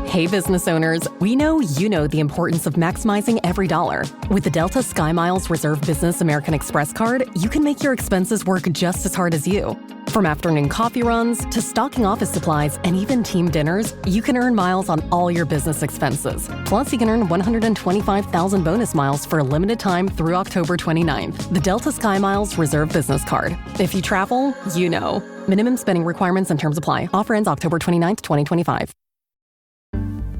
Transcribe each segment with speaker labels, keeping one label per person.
Speaker 1: Hey, business owners, we know you know the importance of maximizing every dollar. With the Delta SkyMiles Reserve Business American Express card, you can make your expenses work just as hard as you. From afternoon coffee runs to stocking office supplies and even team dinners, you can earn miles on all your business expenses. Plus, you can earn 125,000 bonus miles for a limited time through October 29th. The Delta SkyMiles Reserve Business Card. If you travel, you know. Minimum spending requirements and terms apply. Offer ends October 29th, 2025.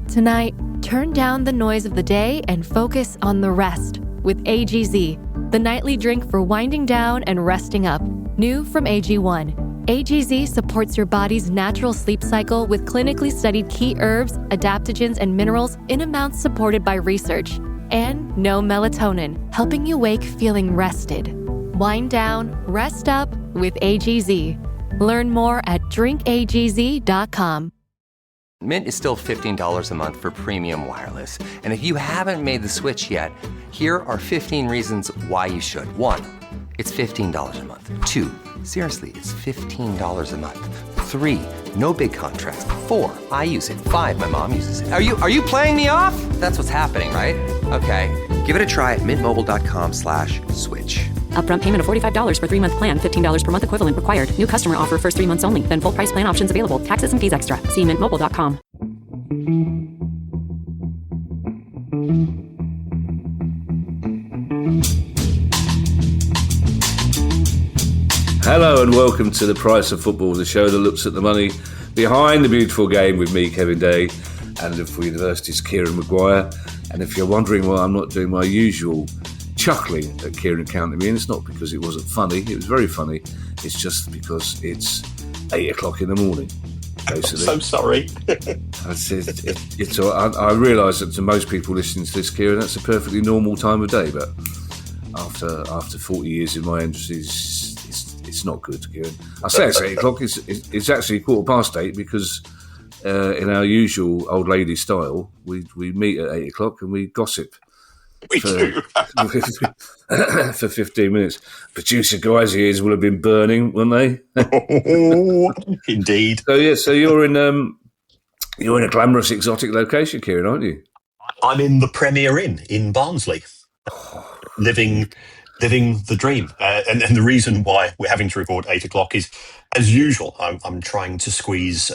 Speaker 2: Tonight, turn down the noise of the day and focus on the rest with AGZ, the nightly drink for winding down and resting up. New from AG1. AGZ supports your body's natural sleep cycle with clinically studied key herbs, adaptogens, and minerals in amounts supported by research. And no melatonin, helping you wake feeling rested. Wind down, rest up with AGZ. Learn more at drinkagz.com.
Speaker 3: Mint is still $15 a month for premium wireless. And if you haven't made the switch yet, here are 15 reasons why you should. 1, it's $15 a month. 2, seriously, it's $15 a month. 3, no big contrast. 4, I use it. 5, my mom uses it. Are you playing me off? That's what's happening, right? Okay, give it a try at mintmobile.com/switch.
Speaker 4: Upfront payment of $45 for 3-month plan, $15 per month equivalent required. New customer offer first 3 months only. Then full price plan options available. Taxes and fees extra. See mintmobile.com.
Speaker 5: Hello and welcome to The Price of Football, the show that looks at the money behind the beautiful game with me, Kevin Day, and Liverpool University's Kieran Maguire. And if you're wondering why I'm not doing my usual chuckling at Kieran counting me in, it's not because it wasn't funny. It was very funny. It's just because it's 8 o'clock in the morning, basically.
Speaker 6: I'm so sorry.
Speaker 5: I realise that to most people listening to this, Kieran, that's a perfectly normal time of day. But after 40 years in my industry, it's not good, Kieran. I say it's 8 o'clock. It's actually 8:15 because in our usual old lady style, we meet at 8 o'clock and we gossip.
Speaker 6: We do.
Speaker 5: For 15 minutes. Producer guys' ears will have been burning, won't they?
Speaker 6: Oh, indeed.
Speaker 5: So you're in a glamorous, exotic location, Kieran, aren't you?
Speaker 6: I'm in the Premier Inn in Barnsley, living the dream. And the reason why we're having to record 8 o'clock is, as usual, I'm trying to squeeze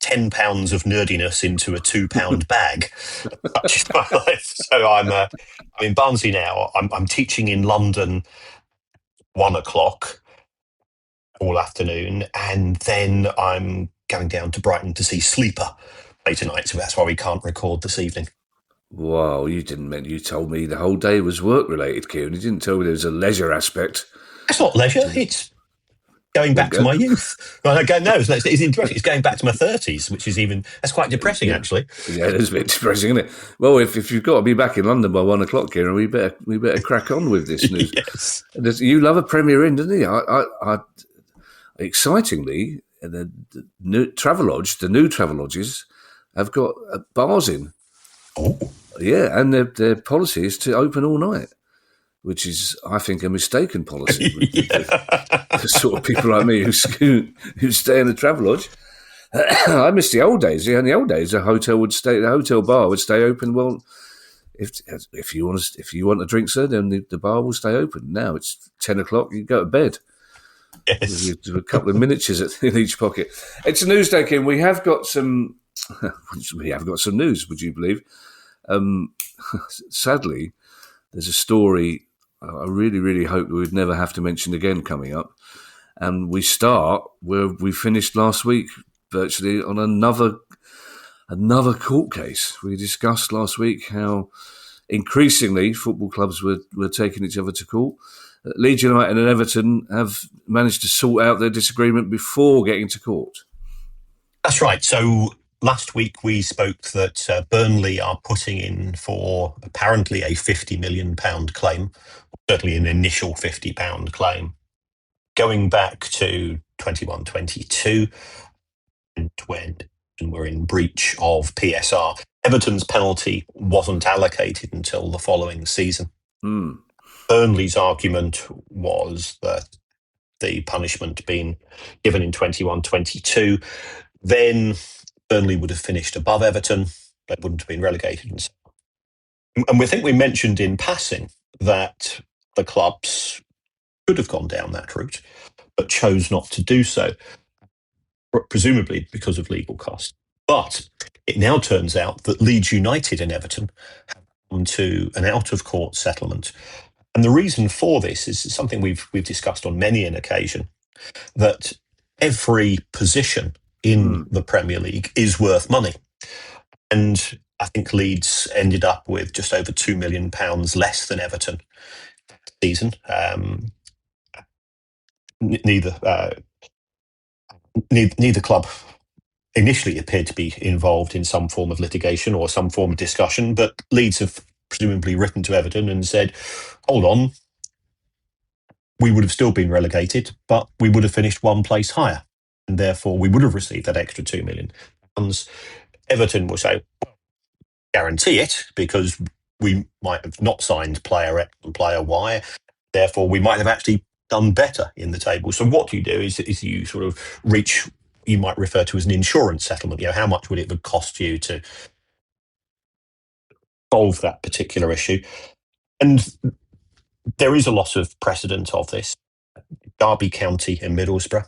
Speaker 6: 10 pounds of nerdiness into a £2 bag. Such is my life. So I'm in Barnsley now. I'm teaching in London 1 o'clock all afternoon, and then I'm going down to Brighton to see Sleeper later tonight. So that's why we can't record this evening.
Speaker 5: Wow, you told me the whole day was work related, Kieran. You didn't tell me there was a leisure aspect.
Speaker 6: It's not leisure. It's going back to my youth. No, it's interesting. It's going back to my 30s, which is that's quite depressing, actually.
Speaker 5: Yeah, it is a bit depressing, isn't it? Well, if you've got to be back in London by 1 o'clock, Kieran, we better crack on with this news.
Speaker 6: Yes.
Speaker 5: You love a Premier Inn, didn't you? Excitingly, the new Travelodges have got bars in.
Speaker 6: Oh.
Speaker 5: Yeah, and their policy is to open all night, which is, I think, a mistaken policy for sort of people like me who stay in a Travelodge. I miss the old days. In the old days, the hotel bar would stay open. Well, if you want a drink, sir, then the bar will stay open. Now it's 10 o'clock. You go to bed.
Speaker 6: Yes.
Speaker 5: With a couple of miniatures in each pocket. It's a news day, Kim. We have got some news. Would you believe? Sadly, there's a story I really, really hope we would never have to mention again coming up. And we start where we finished last week, virtually on another court case. We discussed last week how increasingly football clubs were taking each other to court. Leeds United and Everton have managed to sort out their disagreement before getting to court. That's
Speaker 6: right. So last week we spoke that Burnley are putting in for apparently a £50 million claim, certainly an initial £50 claim, going back to 21-22, and when we're in breach of PSR. Everton's penalty wasn't allocated until the following season. Burnley's argument was that the punishment being given in 21-22 then Burnley would have finished above Everton. They wouldn't have been relegated. And we think we mentioned in passing that the clubs could have gone down that route, but chose not to do so, presumably because of legal costs. But it now turns out that Leeds United and Everton have come to an out-of-court settlement. And the reason for this is something we've discussed on many an occasion, that every position in the Premier League is worth money. And I think Leeds ended up with just over £2 million less than Everton this season. Neither club initially appeared to be involved in some form of litigation or some form of discussion, but Leeds have presumably written to Everton and said, hold on, we would have still been relegated, but we would have finished one place higher, and therefore we would have received that extra £2 million. Everton will say, guarantee it, because we might have not signed player X and player Y, therefore we might have actually done better in the table. So what you do is you sort of reach, you might refer to as an insurance settlement. How much would it cost you to solve that particular issue? And there is a lot of precedent of this. Derby County and Middlesbrough, I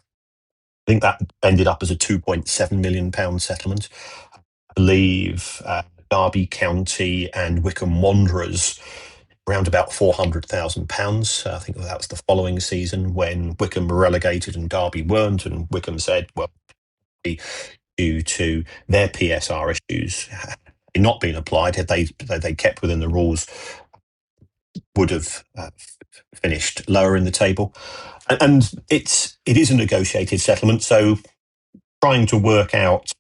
Speaker 6: think that ended up as a £2.7 million settlement. I believe Derby County and Wycombe Wanderers around about £400,000. I think that was the following season when Wycombe were relegated and Derby weren't, and Wycombe said, well, due to their PSR issues not being applied, had they kept within the rules, would have finished lower in the table. And it is a negotiated settlement, so trying to work out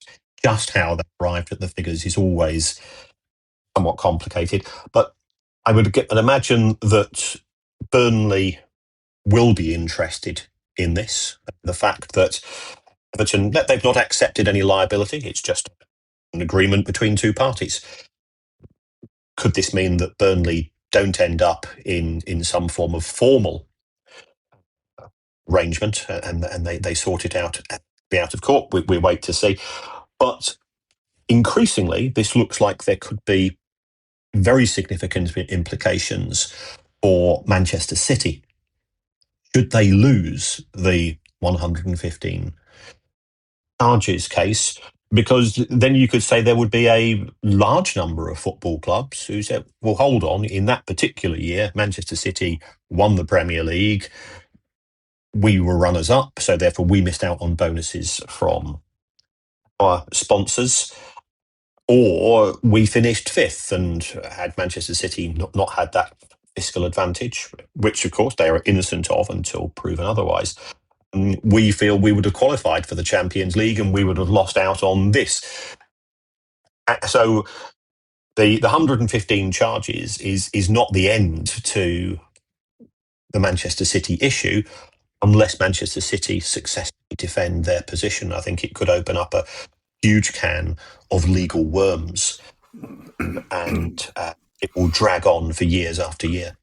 Speaker 6: just how they arrived at the figures is always somewhat complicated. But I would imagine that Burnley will be interested in this. The fact that Everton, they've not accepted any liability, it's just an agreement between two parties. Could this mean that Burnley don't end up in some form of formal arrangement and they sort it out, be out of court? We wait to see. But increasingly, this looks like there could be very significant implications for Manchester City. Should they lose the 115 charges case, because then you could say there would be a large number of football clubs who said, well, hold on, in that particular year, Manchester City won the Premier League. We were runners-up, so therefore we missed out on bonuses from our sponsors. Or we finished fifth, and had Manchester City not had that fiscal advantage, which of course they are innocent of until proven otherwise, we feel we would have qualified for the Champions League and we would have lost out on this. So the 115 charges is not the end to the Manchester City issue, unless Manchester City successfully defend their position. I think it could open up a huge can of legal worms, and it will drag on for years after year.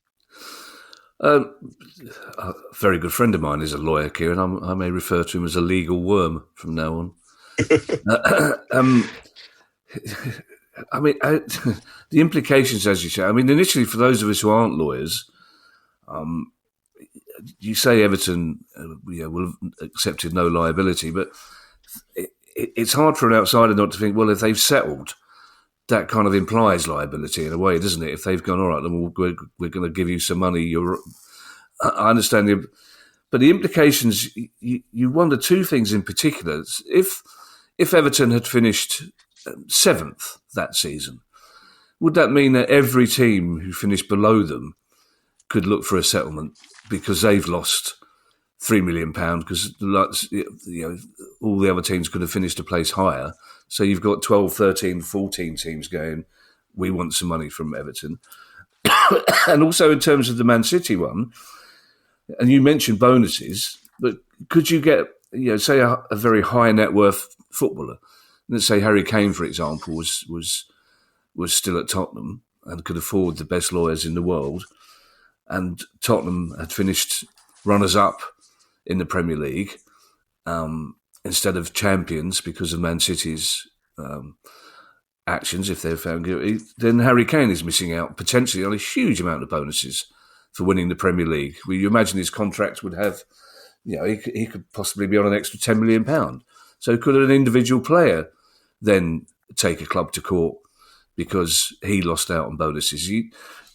Speaker 5: A very good friend of mine is a lawyer, Kieran. I may refer to him as a legal worm from now on. I mean, the implications, as you say, I mean, initially, for those of us who aren't lawyers, you say Everton will have accepted no liability, but it's hard for an outsider not to think, well, if they've settled, that kind of implies liability in a way, doesn't it? If they've gone, all right, then we're going to give you some money. I understand but the implications, you wonder two things in particular. If Everton had finished seventh that season, would that mean that every team who finished below them could look for a settlement because they've lost £3 million, because all the other teams could have finished a place higher? So you've got 12, 13, 14 teams going, we want some money from Everton. And also in terms of the Man City one, and you mentioned bonuses, but could you get, say a very high net worth footballer, let's say Harry Kane, for example, was still at Tottenham and could afford the best lawyers in the world, and Tottenham had finished runners-up in the Premier League, instead of champions because of Man City's actions, if they're found guilty, then Harry Kane is missing out potentially on a huge amount of bonuses for winning the Premier League. Well, you imagine his contract would have, he could possibly be on an extra £10 million. So could an individual player then take a club to court because he lost out on bonuses?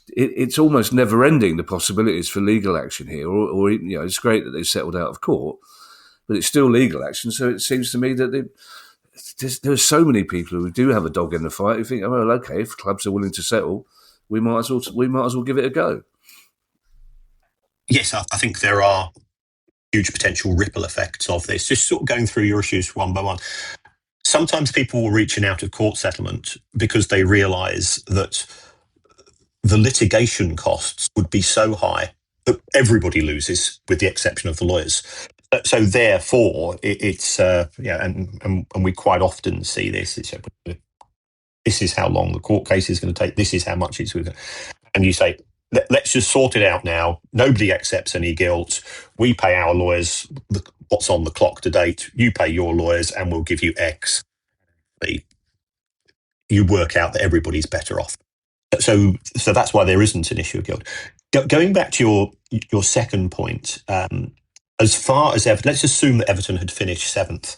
Speaker 5: It's almost never-ending, the possibilities for legal action here. Or it's great that they've settled out of court, but it's still legal action. So it seems to me that there are so many people who do have a dog in the fight who think, oh, well, okay, if clubs are willing to settle, we might as well give it a go.
Speaker 6: Yes, I think there are huge potential ripple effects of this. Just sort of going through your issues one by one. Sometimes people will reach an out-of-court settlement because they realise that the litigation costs would be so high that everybody loses, with the exception of the lawyers. So therefore, it's and we quite often see this. This is how long the court case is going to take. This is how much it's going to. And you say, let's just sort it out now. Nobody accepts any guilt. We pay our lawyers what's on the clock to date. You pay your lawyers, and we'll give you X. You work out that everybody's better off. So that's why there isn't an issue of guilt. Going back to your second point, as far as Everton, let's assume that Everton had finished seventh.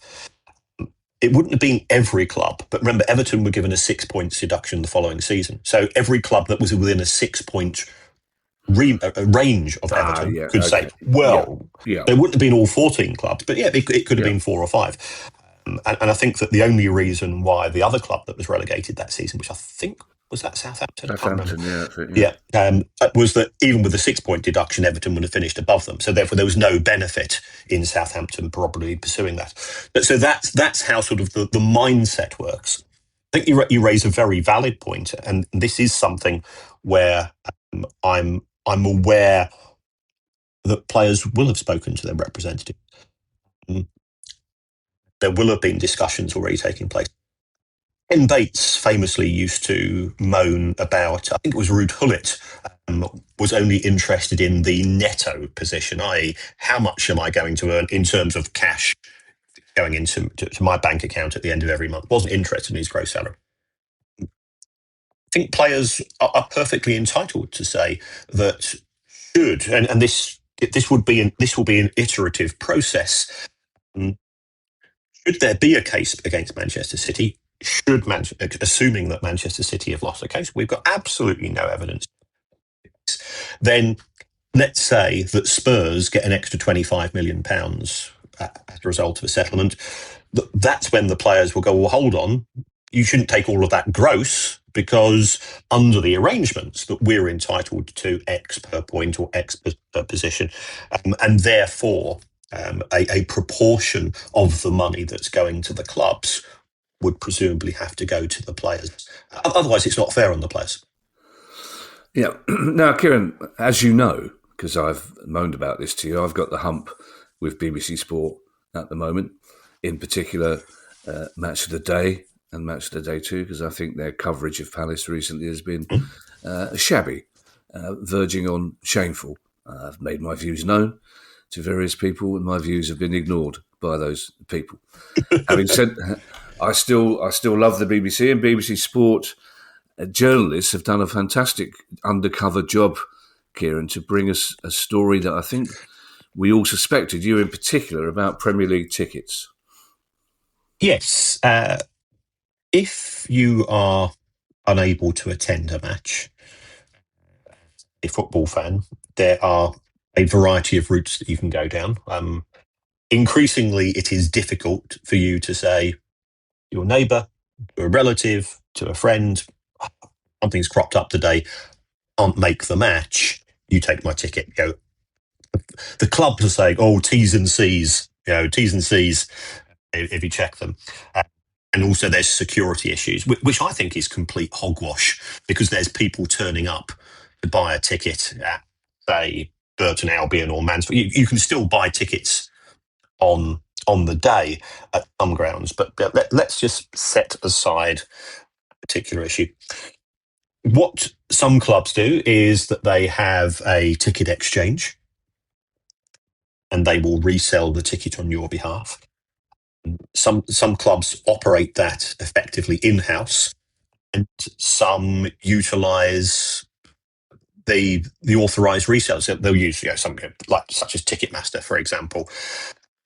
Speaker 6: It wouldn't have been every club, but remember, Everton were given a 6 points deduction the following season. So every club that was within a 6 point range of Everton could say, well, there wouldn't have been all 14 clubs, but it could have been 4 or 5. And I think that the only reason why the other club that was relegated that season, which I think was that Southampton, was that even with a 6 point deduction, Everton would have finished above them. So therefore, there was no benefit in Southampton probably pursuing that. So that's how sort of the mindset works. I think you raise a very valid point, and this is something where I'm aware that players will have spoken to their representative. There will have been discussions already taking place. Ken Bates famously used to moan about, I think it was Ruud Gullit, was only interested in the netto position, i.e. how much am I going to earn in terms of cash going into my bank account at the end of every month. Wasn't interested in his gross salary. I think players are perfectly entitled to say that should, and this will be an iterative process. Should there be a case against Manchester City? Assuming that Manchester City have lost a case, we've got absolutely no evidence. Then let's say that Spurs get an extra £25 million as a result of a settlement. That's when the players will go, well, hold on, you shouldn't take all of that gross, because under the arrangements that we're entitled to X per point or X per position, and therefore a proportion of the money that's going to the clubs would presumably have to go to the players. Otherwise, it's not fair on the players.
Speaker 5: Yeah. Now, Kieran, as you know, because I've moaned about this to you, I've got the hump with BBC Sport at the moment, in particular Match of the Day and Match of the Day 2, because I think their coverage of Palace recently has been shabby, verging on shameful. I've made my views known to various people, and my views have been ignored by those people. Having said, I still love the BBC, and BBC Sport journalists have done a fantastic undercover job, Kieran, to bring us a story that I think we all suspected, you in particular, about Premier League tickets.
Speaker 6: Yes. If you are unable to attend a match, a football fan, there are a variety of routes that you can go down. Increasingly, it is difficult for you to say your neighbour, to a relative, to a friend, something's cropped up today, can't make the match, you take my ticket. Go. The clubs are saying, oh, T's and C's, if you check them. And also there's security issues, which I think is complete hogwash, because there's people turning up to buy a ticket at, say, Burton Albion or Mansfield. You can still buy tickets on the day at some grounds, but let's just set aside a particular issue. What some clubs do is that they have a ticket exchange, and they will resell the ticket on your behalf. Some clubs operate that effectively in-house, and some utilise the authorised resellers. They'll use some like such as Ticketmaster, for example.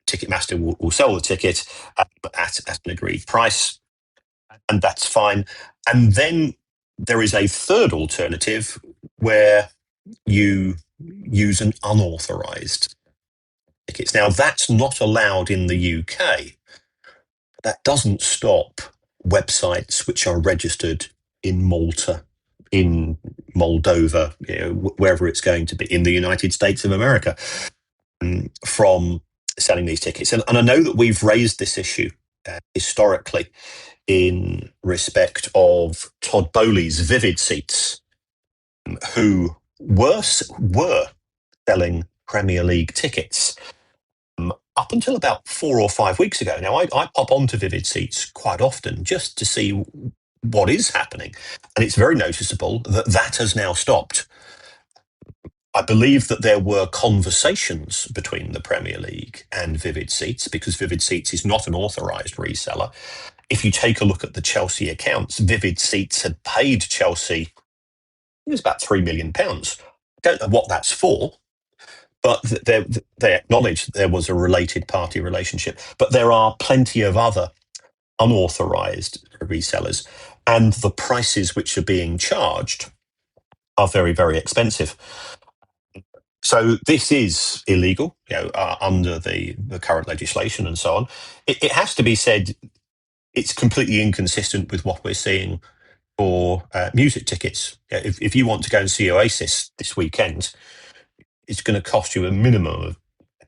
Speaker 6: Ticketmaster will sell the ticket at an agreed price, and that's fine. And then there is a third alternative where you use an unauthorised tickets. Now, that's not allowed in the UK. That doesn't stop websites which are registered in Malta, in Moldova, wherever it's going to be, in the United States of America, from selling these tickets. And I know that we've raised this issue historically in respect of Todd Bowley's Vivid Seats, who were selling Premier League tickets up until about 4 or 5 weeks ago. Now, I pop onto Vivid Seats quite often just to see what is happening, and it's very noticeable that that has now stopped. I believe that there were conversations between the Premier League and Vivid Seats, because Vivid Seats is not an authorised reseller. If you take a look at the Chelsea accounts, Vivid Seats had paid Chelsea, it was about £3 million. Don't know what that's for, but they acknowledged there was a related party relationship. But there are plenty of other unauthorised resellers, and the prices which are being charged are very, very expensive. So this is illegal, under the current legislation and so on. It has to be said, it's completely inconsistent with what we're seeing for music tickets. If you want to go and see Oasis this weekend, it's going to cost you a minimum of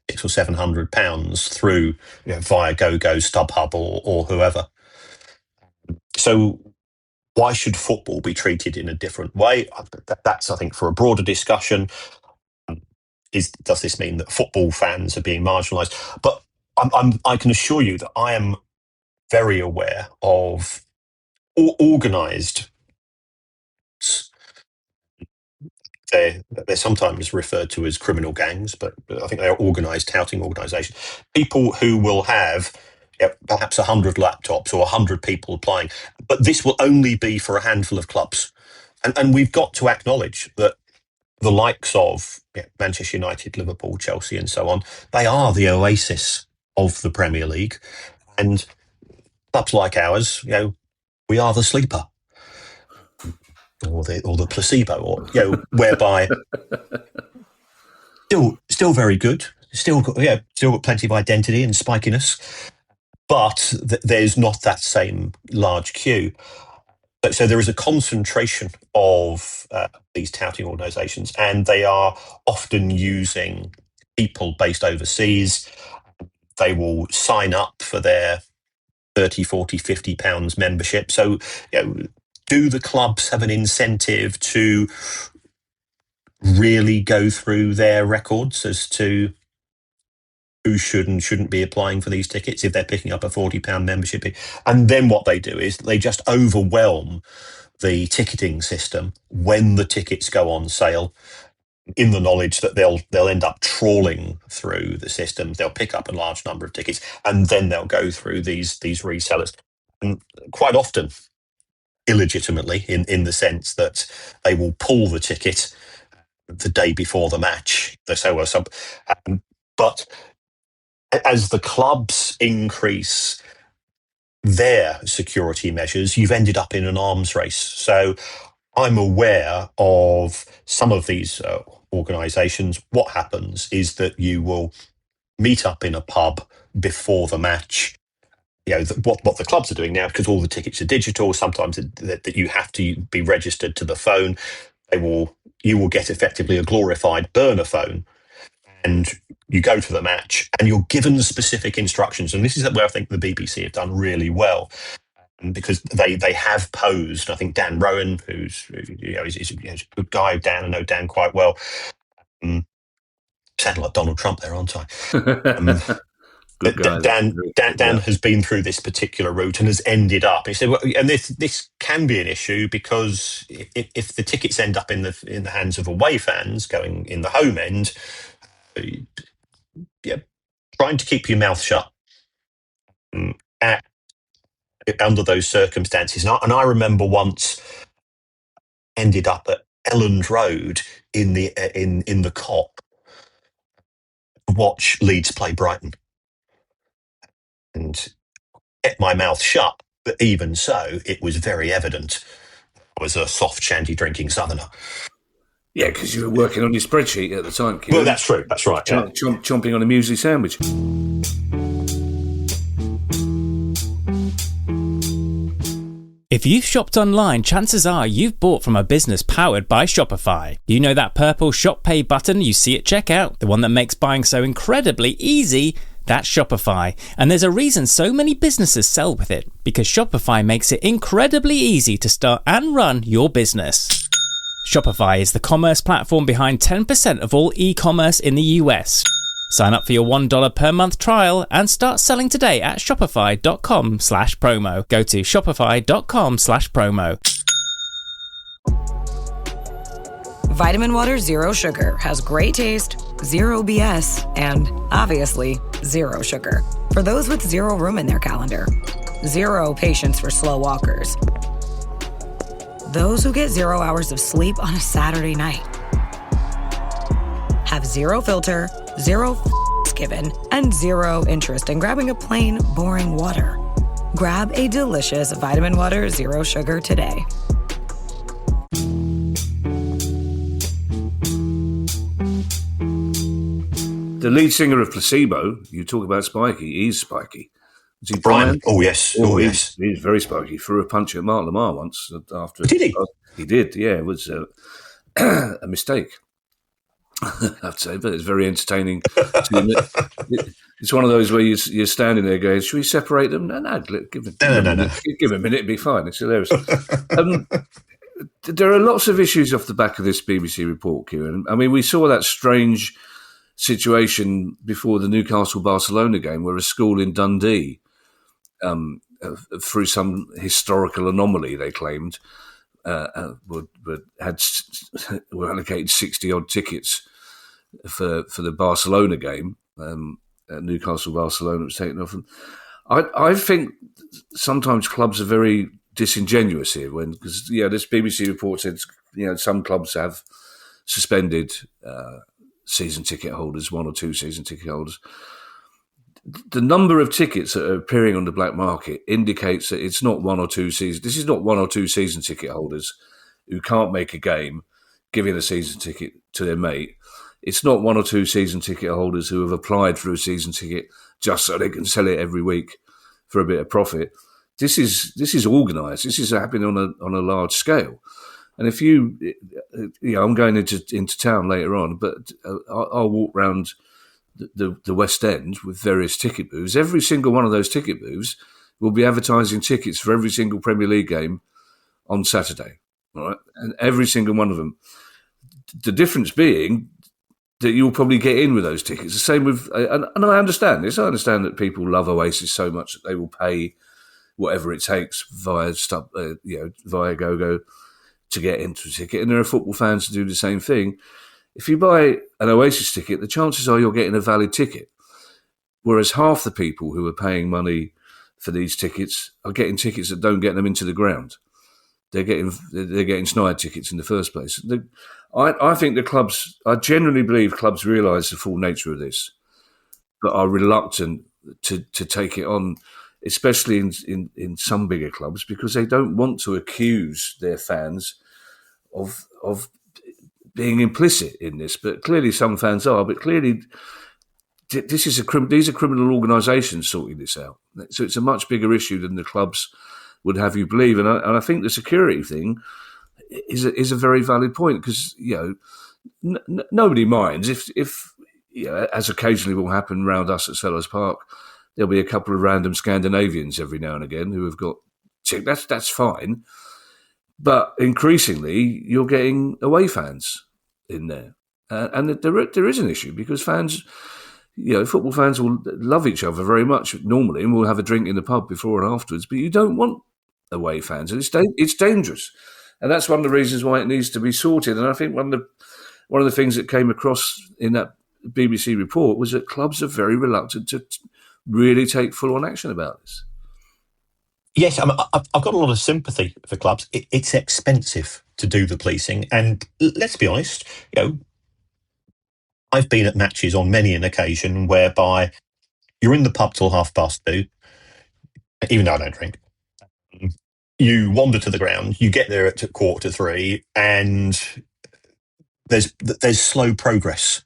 Speaker 6: £600 or £700 through via GoGo, StubHub, or whoever. So why should football be treated in a different way? That's, I think, for a broader discussion. Does this mean that football fans are being marginalised? But I can assure you that I am very aware of organised. They're sometimes referred to as criminal gangs, but I think they are organised touting organisations. People who will have perhaps 100 laptops or 100 people applying, but this will only be for a handful of clubs. And we've got to acknowledge that the likes of Manchester United, Liverpool, Chelsea, and so on, they are the oasis of the Premier League. And clubs like ours, we are the sleeper, or the placebo, or whereby still very good, still got plenty of identity and spikiness, but there's not that same large queue. So there is a concentration of these touting organisations, and they are often using people based overseas. They will sign up for their 30, 40, £50 membership. So, do the clubs have an incentive to really go through their records as to who should and shouldn't be applying for these tickets if they're picking up a £40 membership? And then what they do is they just overwhelm the ticketing system when the tickets go on sale, in the knowledge that they'll end up trawling through the system. They'll pick up a large number of tickets, and then they'll go through these resellers, and quite often illegitimately, in the sense that they will pull the ticket the day before the match. But as the clubs increase their security measures, you've ended up in an arms race. So I'm aware of some of these organisations. What happens is that you will meet up in a pub before the match. What the clubs are doing now, because all the tickets are digital, sometimes that you have to be registered to the phone. You will get effectively a glorified burner phone, and you go to the match and you're given specific instructions. And this is where I think the BBC have done really well, because they have posed. I think Dan Rowan, who's is a good guy. Dan, I know Dan quite well. Sounding like Donald Trump there, aren't I?
Speaker 5: Good guy.
Speaker 6: Dan has been through this particular route and has ended up. He said, and this can be an issue, because if the tickets end up in the hands of away fans going in the home end, trying to keep your mouth shut at, under those circumstances. And I remember once ended up at Elland Road in the Cop to watch Leeds play Brighton, and kept my mouth shut. But even so, it was very evident I was a soft shandy drinking southerner.
Speaker 5: Yeah, because you were working on your spreadsheet at the time, Kieran.
Speaker 6: Well, that's true. That's right. Yeah.
Speaker 5: Chomping on a muesli sandwich.
Speaker 7: If you've shopped online, chances are you've bought from a business powered by Shopify. You know that purple Shop Pay button you see at checkout, the one that makes buying so incredibly easy? That's Shopify. And there's a reason so many businesses sell with it, because Shopify makes it incredibly easy to start and run your business. Shopify is the commerce platform behind 10% of all e-commerce in the US. Sign up for your $1 per month trial and start selling today at shopify.com/promo. Go to shopify.com/promo.
Speaker 8: Vitamin Water Zero Sugar has great taste, zero BS, and obviously zero sugar. For those with zero room in their calendar, zero patience for slow walkers, those who get 0 hours of sleep on a Saturday night, have zero filter, zero given, and zero interest in grabbing a plain, boring water. Grab a delicious Vitamin Water Zero Sugar today.
Speaker 5: The lead singer of Placebo, you talk about spiky, he's spiky. Is he
Speaker 6: Brian? Oh, yes. Oh, yes.
Speaker 5: He's very spiky. Threw a punch at Mark Lamar once. After
Speaker 6: Did he?
Speaker 5: He did, yeah. It was a mistake, I have to say, but it's very entertaining. It's one of those where you're standing there going, should we separate them? No. Give him a minute, it'll be fine. It's hilarious. There are lots of issues off the back of this BBC report, Kieran. I mean, we saw that strange situation before the Newcastle-Barcelona game where a school in Dundee, through some historical anomaly, they claimed, were allocated 60-odd tickets for the Barcelona game. Newcastle-Barcelona was taken off them. I think sometimes clubs are very disingenuous here because this BBC report said some clubs have suspended season ticket holders, 1 or 2 season ticket holders. The number of tickets that are appearing on the black market indicates that it's not 1 or 2 season. This is not 1 or 2 season ticket holders who can't make a game giving a season ticket to their mate. It's not 1 or 2 season ticket holders who have applied for a season ticket just so they can sell it every week for a bit of profit. This is organised. This is happening on a large scale. And if I'm going into town later on, but I'll walk round the West End with various ticket booths. Every single one of those ticket booths will be advertising tickets for every single Premier League game on Saturday. All right, and every single one of them. The difference being that you'll probably get in with those tickets. The same with, and I understand this. I understand that people love Oasis so much that they will pay whatever it takes via GoGo to get into a ticket. And there are football fans who do the same thing. If you buy an Oasis ticket, the chances are you're getting a valid ticket. Whereas half the people who are paying money for these tickets are getting tickets that don't get them into the ground. They're getting snide tickets in the first place. I think I generally believe clubs realise the full nature of this, but are reluctant to take it on, especially in some bigger clubs, because they don't want to accuse their fans of being implicit in this. But clearly some fans are. But clearly these are criminal organisations sorting this out. So it's a much bigger issue than the clubs would have you believe. And I think the security thing is a very valid point, because nobody minds if as occasionally will happen around us at Sellers Park, there'll be a couple of random Scandinavians every now and again who have got that's fine. But increasingly, you're getting away fans in there. And there is an issue, because fans, football fans will love each other very much normally and will have a drink in the pub before and afterwards. But you don't want away fans. And it's dangerous. And that's one of the reasons why it needs to be sorted. And I think one of the things that came across in that BBC report was that clubs are very reluctant to really take full-on action about this.
Speaker 6: Yes, I've got a lot of sympathy for clubs. It's expensive to do the policing, and let's be honest, I've been at matches on many an occasion whereby you're in the pub till 2:30, even though I don't drink. You wander to the ground, you get there at 2:45, and there's slow progress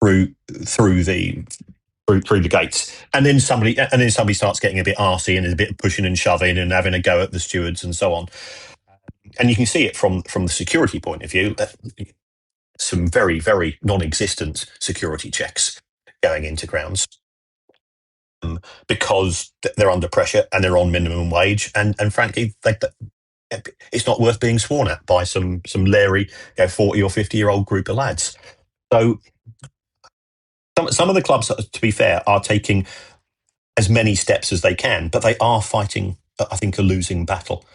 Speaker 6: through the gates, and then somebody starts getting a bit arsy, and there's a bit of pushing and shoving and having a go at the stewards and so on. And you can see it from the security point of view. Some very, very non-existent security checks going into grounds because they're under pressure and they're on minimum wage, and frankly, it's not worth being sworn at by some leery 40 or 50-year-old group of lads. So some of the clubs, to be fair, are taking as many steps as they can, but they are fighting, I think, a losing battle.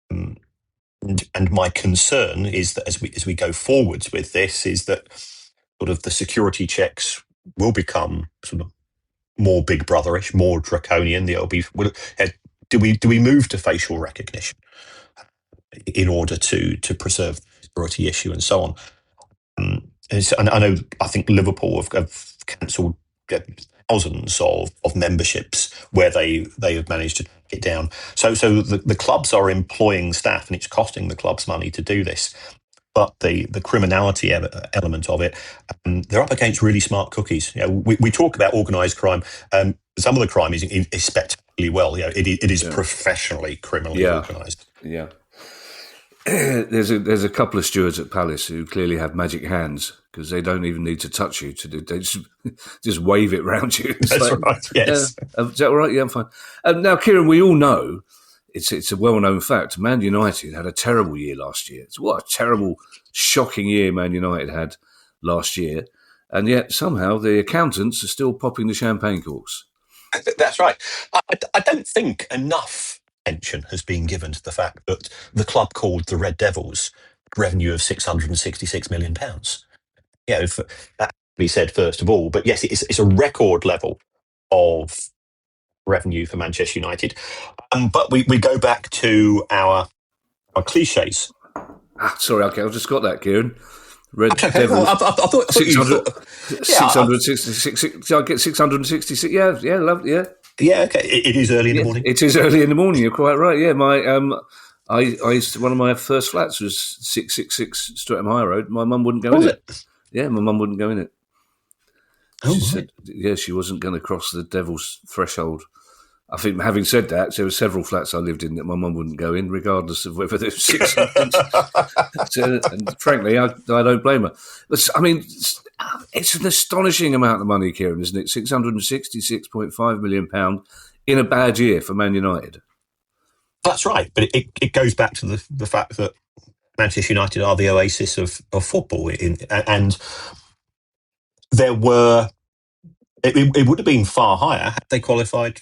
Speaker 6: And my concern is that as we go forwards with this, is that sort of the security checks will become sort of more Big Brotherish, more draconian. Do we move to facial recognition in order to preserve the security issue and so on? And I think Liverpool have cancelled thousands of memberships where they have managed to take it down. So the clubs are employing staff, and it's costing the clubs money to do this. But the criminality element of it, they're up against really smart cookies. We talk about organised crime. Some of the crime is spectacularly well. It is professionally criminally organised.
Speaker 5: Yeah. There's a couple of stewards at Palace who clearly have magic hands, because they don't even need to touch you to do. They just wave it round you.
Speaker 6: That's right. Yes.
Speaker 5: Is that all right? Yeah, I'm fine. Now, Kieran, we all know it's a well-known fact. Man United had a terrible year last year. What a terrible, shocking year Man United had last year, and yet somehow the accountants are still popping the champagne corks.
Speaker 6: That's right. I don't think enough attention has been given to the fact that the club called the Red Devils revenue of £666 million. That to be said first of all, but yes, it's a record level of revenue for Manchester United. But we go back to our cliches.
Speaker 5: Sorry, okay, I just got that, Kieran. Red
Speaker 6: Okay,
Speaker 5: Devils.
Speaker 6: I thought
Speaker 5: 666. I get 666. Yeah, love. Yeah.
Speaker 6: Yeah, okay. It is early in the morning.
Speaker 5: It is early in the morning. You're quite right. Yeah, my I used to, one of my first flats was 666 Streatham High Road. My mum wouldn't go in it. Yeah, my mum wouldn't go in it. She said, she wasn't going to cross the devil's threshold. I think, having said that, there were several flats I lived in that my mum wouldn't go in, regardless of whether there were 600. And frankly, I don't blame her. But, I mean, it's an astonishing amount of money, Kieran, isn't it? £666.5 million in a bad year for Man United.
Speaker 6: That's right, but it goes back to the fact that Manchester United are the oasis of football, and there were. It would have been far higher had they qualified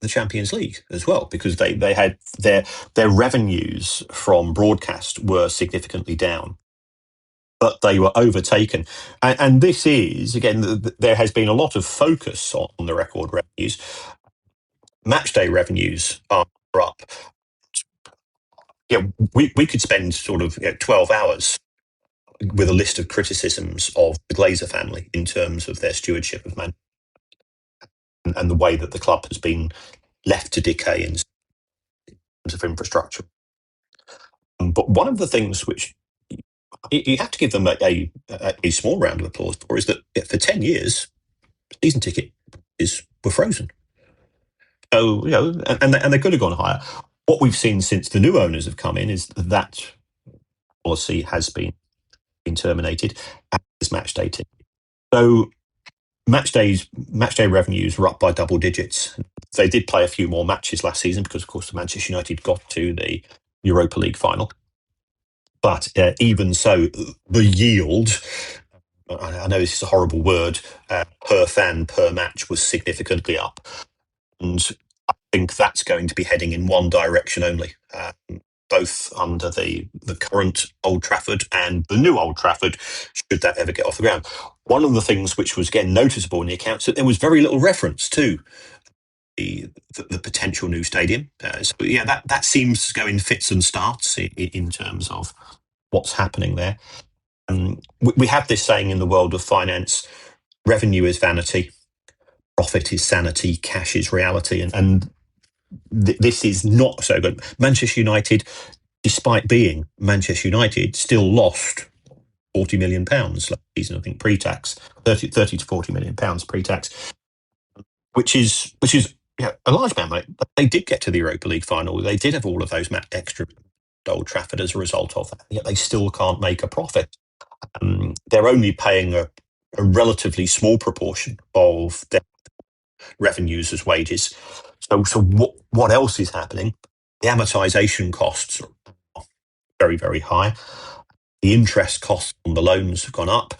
Speaker 6: the Champions League as well, because they had their revenues from broadcast were significantly down, but they were overtaken. And this is, again, there has been a lot of focus on the record revenues. Matchday revenues are up. Yeah, we could spend sort of 12 hours with a list of criticisms of the Glazer family in terms of their stewardship of Man and the way that the club has been left to decay in terms of infrastructure. But one of the things which you have to give them a small round of applause for is that for 10 years, season ticket were frozen. So, and they could have gone higher. What we've seen since the new owners have come in is that policy has been terminated as matchday ticket. So matchday revenues were up by double digits. They did play a few more matches last season because, of course, Manchester United got to the Europa League final. But even so, the yield, I know this is a horrible word, per fan, per match was significantly up. And I think that's going to be heading in one direction only, both under the current Old Trafford and the new Old Trafford, should that ever get off the ground. One of the things which was, again, noticeable in the accounts that there was very little reference to the potential new stadium. So yeah, that seems to go in fits and starts in terms of what's happening there. We have this saying in the world of finance: revenue is vanity, profit is sanity, cash is reality, and this is not so good. Manchester United, despite being Manchester United, still lost £40 million last season, I think, pre-tax, 30 to £40 million pre-tax, which is a large amount of money. But they did get to the Europa League final. They did have all of those extra at Old Trafford as a result of that. Yet they still can't make a profit. They're only paying a relatively small proportion of their revenues as wages. So what else is happening? The amortization costs are very, very high. The interest costs on the loans have gone up.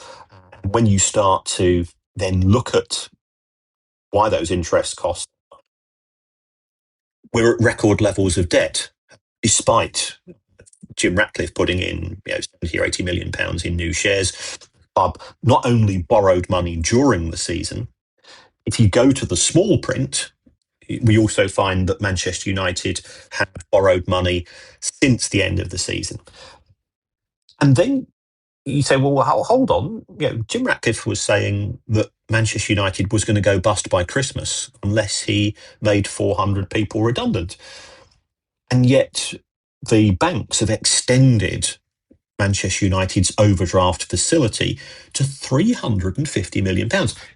Speaker 6: When you start to then look at why those interest costs, we're at record levels of debt, despite Jim Ratcliffe putting in 70 or 80 million pounds in new shares. Club not only borrowed money during the season, if you go to the small print, we also find that Manchester United have borrowed money since the end of the season. And then you say, well, hold on. Jim Ratcliffe was saying that Manchester United was going to go bust by Christmas unless he made 400 people redundant. And yet the banks have extended Manchester United's overdraft facility to £350 million.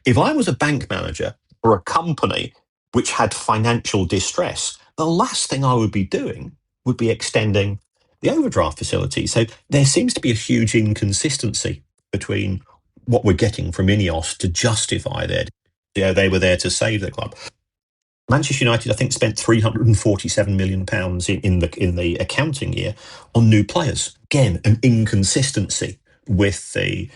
Speaker 6: If I was a bank manager for a company which had financial distress, the last thing I would be doing would be extending the overdraft facility. So there seems to be a huge inconsistency between what we're getting from Ineos to justify they were there to save the club. Manchester United, I think, spent £347 million in the accounting year on new players. Again, an inconsistency with the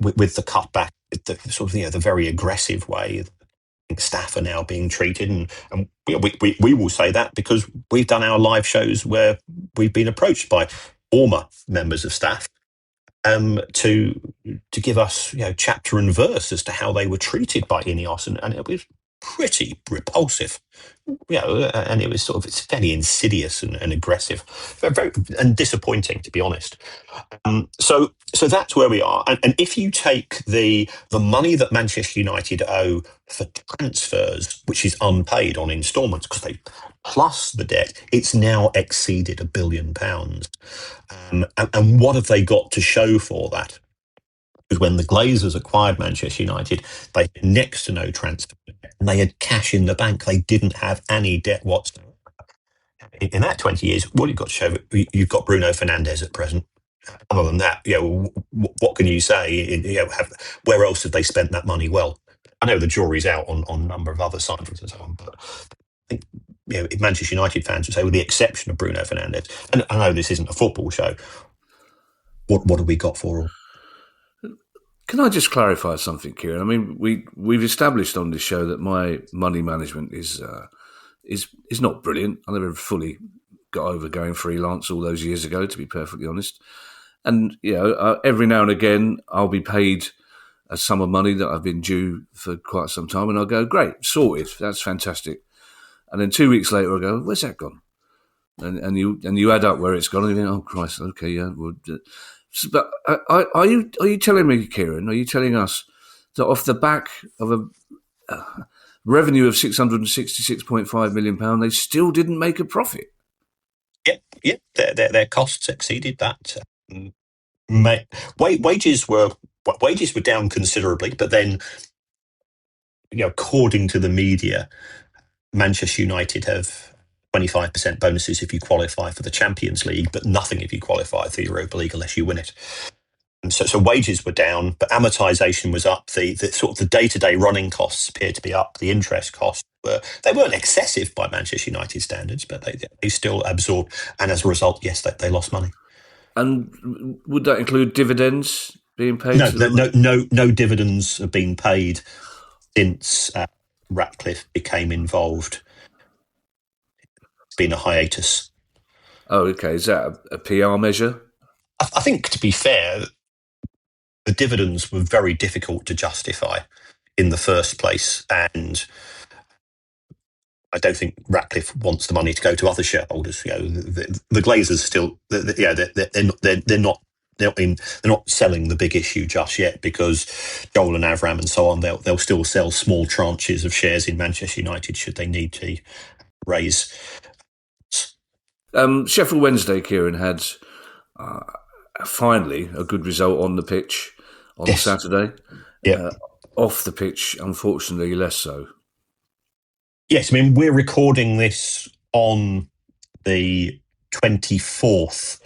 Speaker 6: cutback, the sort of the very aggressive way staff are now being treated, and we will say that because we've done our live shows where we've been approached by former members of staff to give us chapter and verse as to how they were treated by Ineos, and it was pretty repulsive, and it was it's fairly insidious and aggressive, very, and disappointing, to be honest. So that's where we are. And if you take the money that Manchester United owe for transfers, which is unpaid on instalments, because they plus the debt, it's now exceeded £1 billion. And what have they got to show for that? Because when the Glazers acquired Manchester United, they had next to no transfer debt, and they had cash in the bank. They didn't have any debt whatsoever. In that 20 years, what you've got to show, you've got Bruno Fernandes at present. Other than that, what can you say? Where else have they spent that money well? I know the jury's out on a number of other signings and so on, but I think if Manchester United fans would say, with the exception of Bruno Fernandes, and I know this isn't a football show, what have we got for all?
Speaker 5: Can I just clarify something, Kieran? I mean, we've established on this show that my money management is not brilliant. I never fully got over going freelance all those years ago, to be perfectly honest. And every now and again, I'll be paid a sum of money that I've been due for quite some time, and I'll go, great, sorted, that's fantastic. And then 2 weeks later, I go, where's that gone? And you add up where it's gone, and you think, oh Christ, okay, yeah. Well, but are you telling me, Kieran? Are you telling us that off the back of a revenue of £666.5 million, they still didn't make a profit?
Speaker 6: Yeah, their costs exceeded that. Wages were down considerably, but then, according to the media, Manchester United have 25% bonuses if you qualify for the Champions League, but nothing if you qualify for the Europa League unless you win it. And so wages were down, but amortization was up. The sort of the day-to-day running costs appeared to be up. The interest costs weren't excessive by Manchester United standards, but they still absorbed. And as a result, yes, they lost money.
Speaker 5: And would that include dividends being paid?
Speaker 6: No dividends have been paid since Ratcliffe became involved. It's been a hiatus.
Speaker 5: Oh, okay. Is that a PR measure?
Speaker 6: I think, to be fair, the dividends were very difficult to justify in the first place, and I don't think Ratcliffe wants the money to go to other shareholders. The Glazers still, they're not selling the big issue just yet, because Joel and Avram and so on, they'll still sell small tranches of shares in Manchester United should they need to raise.
Speaker 5: Sheffield Wednesday, Kieran, had finally a good result on the pitch on Saturday.
Speaker 6: Yeah.
Speaker 5: Off the pitch, unfortunately, less so.
Speaker 6: Yes, I mean, we're recording this on the 24th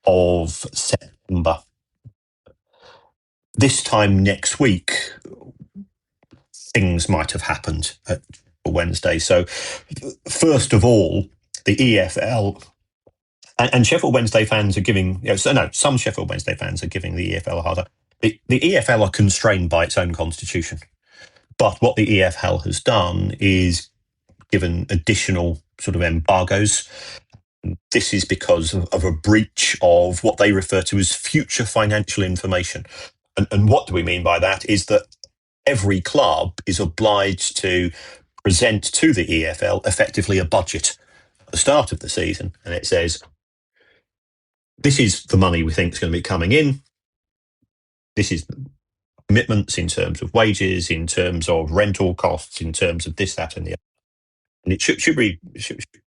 Speaker 6: of September. This time next week, things might have happened at Wednesday. So, first of all, the EFL and Sheffield Wednesday fans are giving. Some Sheffield Wednesday fans are giving the EFL a harder. The EFL are constrained by its own constitution, but what the EFL has done is given additional sort of embargoes. This is because of a breach of what they refer to as future financial information. And what do we mean by that? Is that every club is obliged to present to the EFL effectively a budget at the start of the season. And it says, this is the money we think is going to be coming in. This is commitments in terms of wages, in terms of rental costs, in terms of this, that, and the other. And it should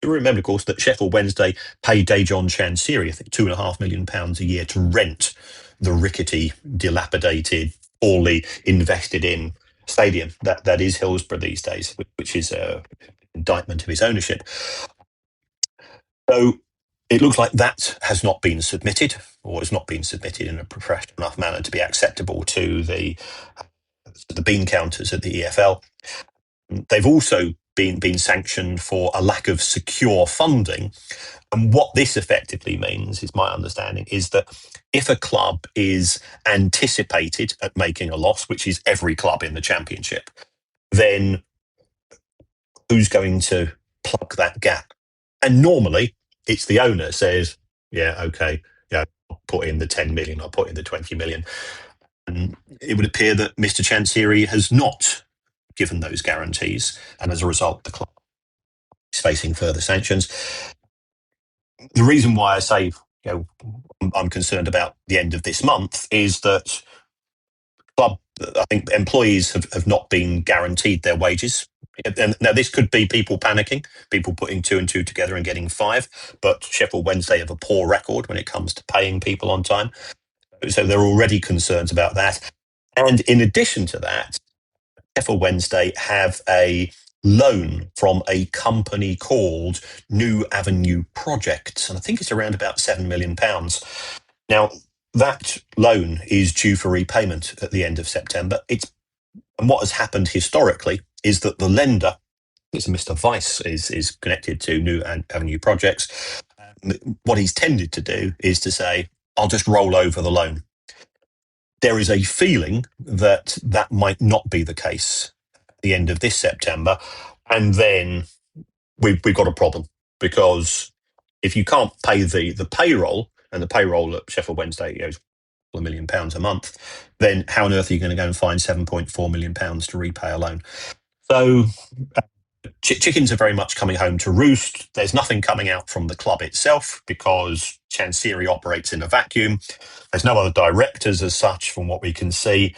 Speaker 6: remember, of course, that Sheffield Wednesday pay Dejon Chansiri, I think, £2.5 million a year to rent the rickety, dilapidated, poorly invested in stadium that is Hillsborough these days, which is an indictment of his ownership. So it looks like that has not been submitted, or has not been submitted in a professional enough manner to be acceptable to the bean counters at the EFL. They've also been sanctioned for a lack of secure funding. And what this effectively means, is my understanding, is that if a club is anticipated at making a loss, which is every club in the Championship, then who's going to plug that gap? And normally it's the owner says, yeah, okay, I'll put in the 10 million, I'll put in the 20 million. And it would appear that Mr. Chansiri has not given those guarantees, and as a result, the club is facing further sanctions. The reason why I say I'm concerned about the end of this month is that I think employees have not been guaranteed their wages. And now this could be people panicking, people putting 2 and 2 together and getting 5, but Sheffield Wednesday have a poor record when it comes to paying people on time. So there are already concerns about that. And in addition to that, Sheffield Wednesday have a loan from a company called New Avenue Projects, and I think it's around about £7 million. Now, that loan is due for repayment at the end of September. And what has happened historically is that the lender, it's Mr. Weiss, is connected to New Avenue Projects. What he's tended to do is to say, I'll just roll over the loan. There is a feeling that that might not be the case at the end of this September. And then we've got a problem, because if you can't pay the payroll, and the payroll at Sheffield Wednesday is £1 million a month, then how on earth are you going to go and find £7.4 million to repay a loan? So chickens are very much coming home to roost. There's nothing coming out from the club itself, because Chansiri operates in a vacuum. There's no other directors as such, from what we can see.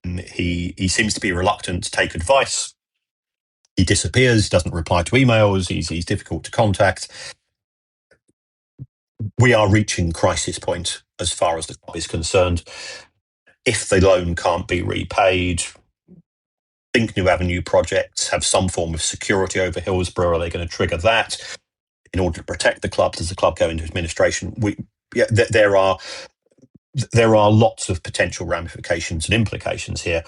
Speaker 6: He seems to be reluctant to take advice. He disappears, doesn't reply to emails, he's difficult to contact. We are reaching crisis point as far as the club is concerned. If the loan can't be repaid, I think New Avenue Projects have some form of security over Hillsborough. Are they going to trigger that in order to protect the club? Does the club go into administration? There are lots of potential ramifications and implications here,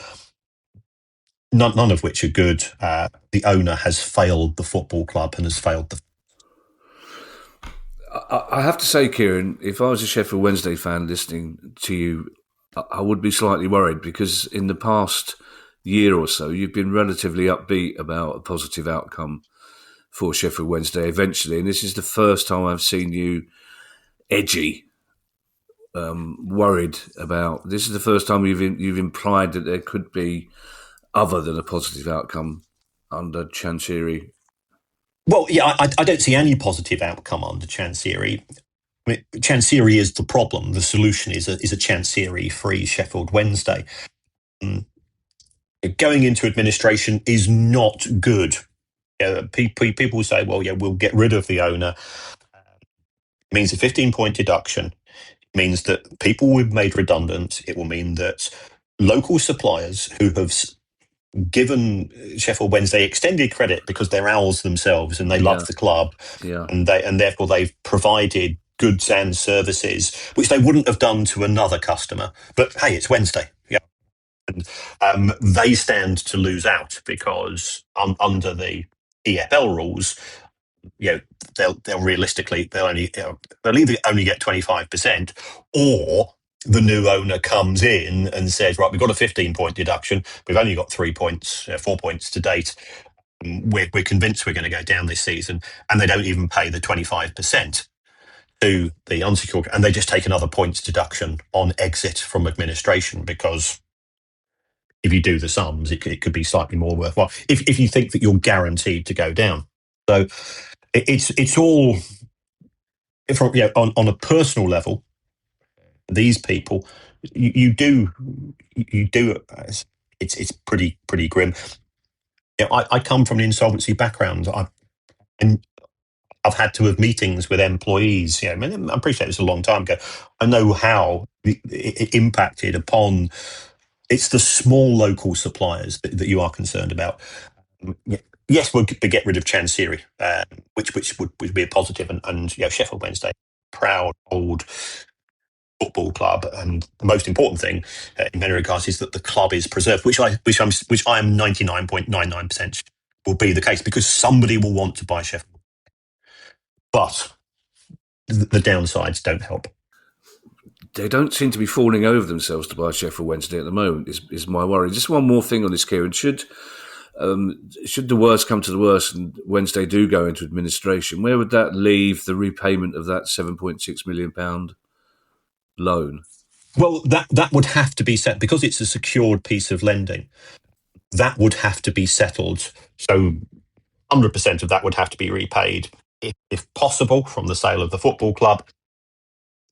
Speaker 6: none of which are good. The owner has failed the football club and has failed the...
Speaker 5: I have to say, Kieran, if I was a Sheffield Wednesday fan listening to you, I would be slightly worried, because in the past year or so, you've been relatively upbeat about a positive outcome for Sheffield Wednesday eventually. And this is the first time I've seen you edgy worried about. This is the first time you've implied that there could be other than a positive outcome under Chancery.
Speaker 6: Well, yeah, I don't see any positive outcome under Chancery. I mean, Chancery is the problem. The solution is a Chancery-free Sheffield Wednesday. Going into administration is not good. People say, well, yeah, we'll get rid of the owner. It means a 15-point deduction. It means that people will be made redundant. It will mean that local suppliers who have given Sheffield Wednesday extended credit because they're owls themselves and they love the club, and therefore they've provided goods and services which they wouldn't have done to another customer. But hey, it's Wednesday. And they stand to lose out because under the EFL rules, they'll realistically they'll either only get 25%, or the new owner comes in and says, right, we've got a 15-point deduction, we've only got 4 points to date. We're convinced we're going to go down this season, and they don't even pay the 25% to the unsecured, and they just take another points deduction on exit from administration, because if you do the sums, it could be slightly more worthwhile if you think that you're guaranteed to go down. So it's all from, on a personal level. These people, you do it's pretty grim. I come from an insolvency background. I've had to have meetings with employees. I appreciate it's a long time ago. I know how it impacted upon. It's the small local suppliers that you are concerned about. Yes, we'll get rid of Chancery, which would be a positive, and Sheffield Wednesday, proud old football club, and the most important thing in many regards is that the club is preserved, which I am 99.99% will be the case, because somebody will want to buy Sheffield, but the downsides don't help.
Speaker 5: They don't seem to be falling over themselves to buy Sheffield Wednesday at the moment, is my worry. Just one more thing on this, Kieran. Should the worst come to the worst and Wednesday do go into administration, where would that leave the repayment of that £7.6 million loan?
Speaker 6: Well, that would have to be set, because it's a secured piece of lending. That would have to be settled. So 100% of that would have to be repaid, if possible, from the sale of the football club.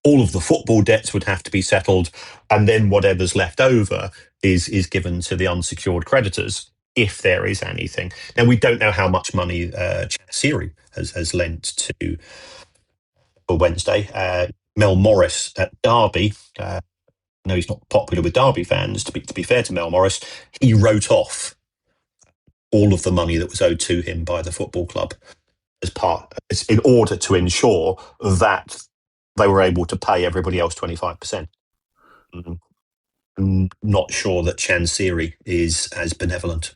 Speaker 6: All of the football debts would have to be settled, and then whatever's left over is given to the unsecured creditors, if there is anything. Now, we don't know how much money Chancery has lent to Wednesday. Mel Morris at Derby, I know he's not popular with Derby fans, to be fair to Mel Morris, he wrote off all of the money that was owed to him by the football club in order to ensure that they were able to pay everybody else 25%. I'm not sure that Chancery is as benevolent.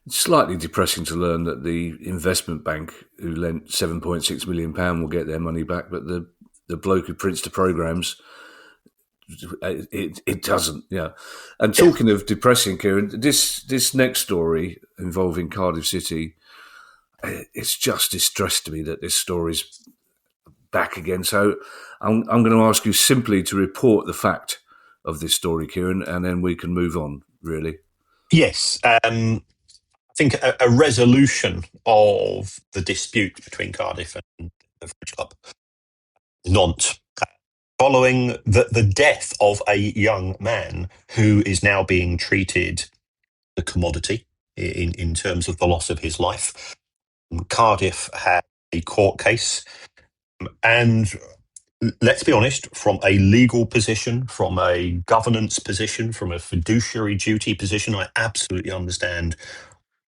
Speaker 5: It's slightly depressing to learn that the investment bank who lent £7.6 million will get their money back, but the bloke who prints the programmes, it doesn't. And talking of depressing, Kieran, this next story involving Cardiff City, it's just distressed to me that this story's back again. So I'm going to ask you simply to report the fact of this story, Kieran, and then we can move on, really.
Speaker 6: Yes. I think a resolution of the dispute between Cardiff and the French club not following the death of a young man who is now being treated a commodity in terms of the loss of his life. Cardiff had a court case, and let's be honest, from a legal position, from a governance position, from a fiduciary duty position, I absolutely understand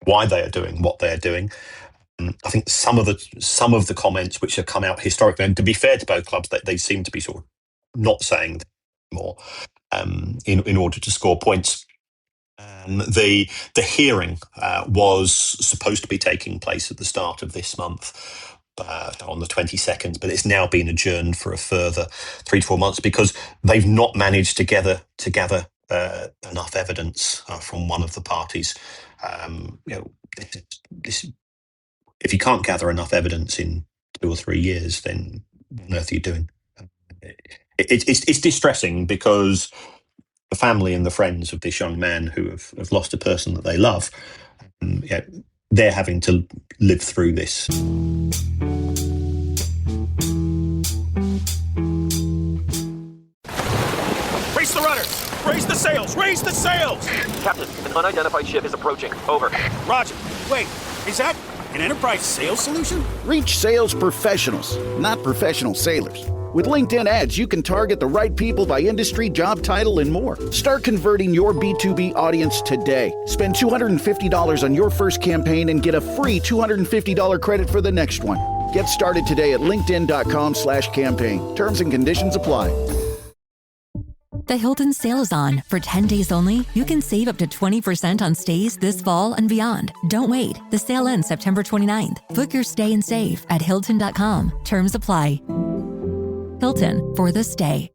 Speaker 6: why they are doing what they're doing. I think some of the comments which have come out historically, and to be fair to both clubs, they seem to be sort of not saying more in order to score points. The hearing was supposed to be taking place at the start of this month, on the 22nd, but it's now been adjourned for a further 3 to 4 months because they've not managed to gather enough evidence from one of the parties. If you can't gather enough evidence in 2 or 3 years, then what on earth are you doing? it's distressing because the family and the friends of this young man who have lost a person that they love, they're having to live through this.
Speaker 9: Raise the rudders! Raise the sails! Raise the sails!
Speaker 10: Captain, an unidentified ship is approaching. Over.
Speaker 9: Roger. Wait, is that an Enterprise sales solution?
Speaker 11: Reach sales professionals, not professional sailors. With LinkedIn ads, you can target the right people by industry, job title, and more. Start converting your B2B audience today. Spend $250 on your first campaign and get a free $250 credit for the next one. Get started today at linkedin.com/campaign. Terms and conditions apply.
Speaker 12: The Hilton sale is on. For 10 days only, you can save up to 20% on stays this fall and beyond. Don't wait. The sale ends September 29th. Book your stay and save at Hilton.com. Terms apply. Hilton for the stay.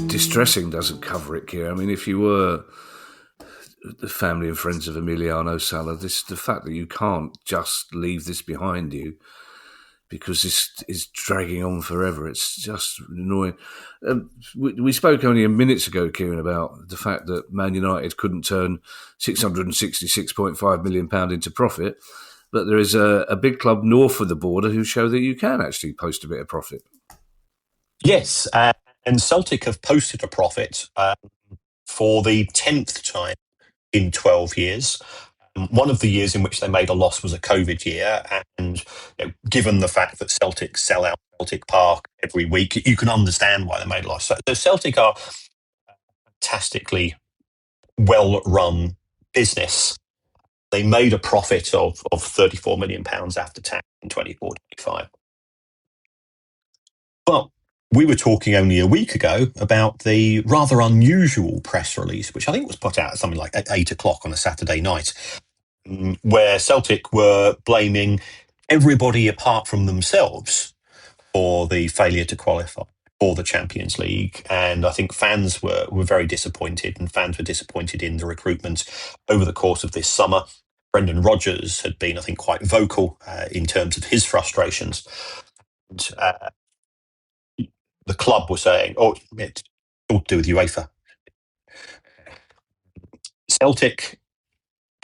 Speaker 5: Distressing doesn't cover it, Kieran. I mean, if you were the family and friends of Emiliano Sala, the fact that you can't just leave this behind you because this is dragging on forever. It's just annoying. We spoke only a minute ago, Kieran, about the fact that Man United couldn't turn £666.5 million into profit, but there is a big club north of the border who show that you can actually post a bit of profit.
Speaker 6: Yes, and Celtic have posted a profit for the 10th time in 12 years. One of the years in which they made a loss was a COVID year, and given the fact that Celtic sell out Celtic Park every week, you can understand why they made a loss. So Celtic are a fantastically well-run business. They made a profit of £34 million after tax in 24-25. But we were talking only a week ago about the rather unusual press release, which I think was put out at something like at 8 o'clock on a Saturday night, where Celtic were blaming everybody apart from themselves for the failure to qualify for the Champions League. And I think fans were very disappointed, and fans were disappointed in the recruitment over the course of this summer. Brendan Rodgers had been, I think, quite vocal in terms of his frustrations. And, the club was saying, it's all to do with UEFA. Celtic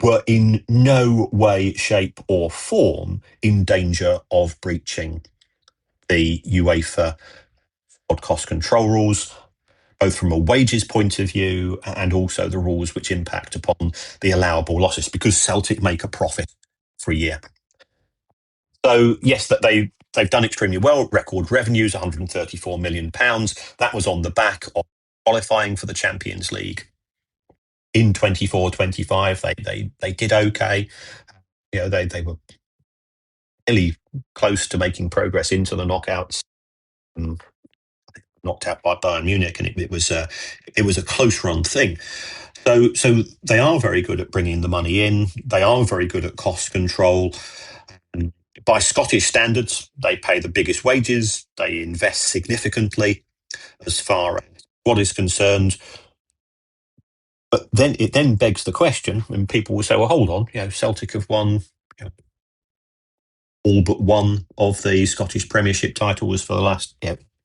Speaker 6: were in no way, shape or form in danger of breaching the UEFA cost control rules, both from a wages point of view and also the rules which impact upon the allowable losses, because Celtic make a profit for a year. So yes, that they've done extremely well. Record revenues, £134 million. That was on the back of qualifying for the Champions League in 24-25. They did okay. They were really close to making progress into the knockouts. Knocked out by Bayern Munich, and it was a close run thing. So they are very good at bringing the money in. They are very good at cost control. And by Scottish standards, they pay the biggest wages. They invest significantly as far as what is concerned. But then it begs the question, and people will say, well, hold on, Celtic have won all but one of the Scottish Premiership titles for the last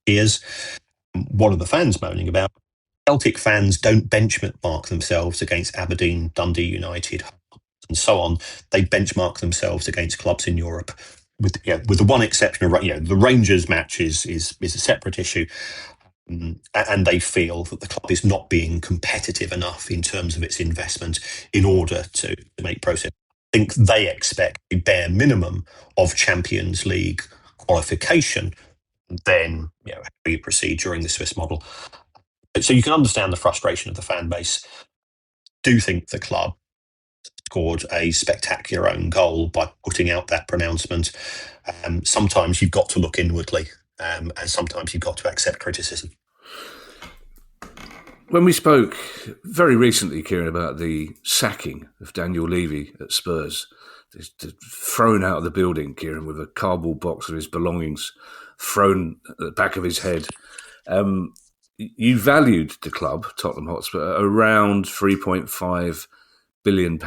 Speaker 6: years. What are the fans moaning about? Celtic fans don't benchmark themselves against Aberdeen, Dundee United, and so on. They benchmark themselves against clubs in Europe, with the one exception of the Rangers match is a separate issue. And they feel that the club is not being competitive enough in terms of its investment in order to make progress. I think they expect a bare minimum of Champions League qualification, then how you proceed during the Swiss model. So you can understand the frustration of the fan base. Do think the club scored a spectacular own goal by putting out that pronouncement. Sometimes you've got to look inwardly, and sometimes you've got to accept criticism.
Speaker 5: When we spoke very recently, Kieran, about the sacking of Daniel Levy at Spurs, thrown out of the building, Kieran, with a cardboard box of his belongings thrown at the back of his head. You valued the club, Tottenham Hotspur, at around £3.5 billion.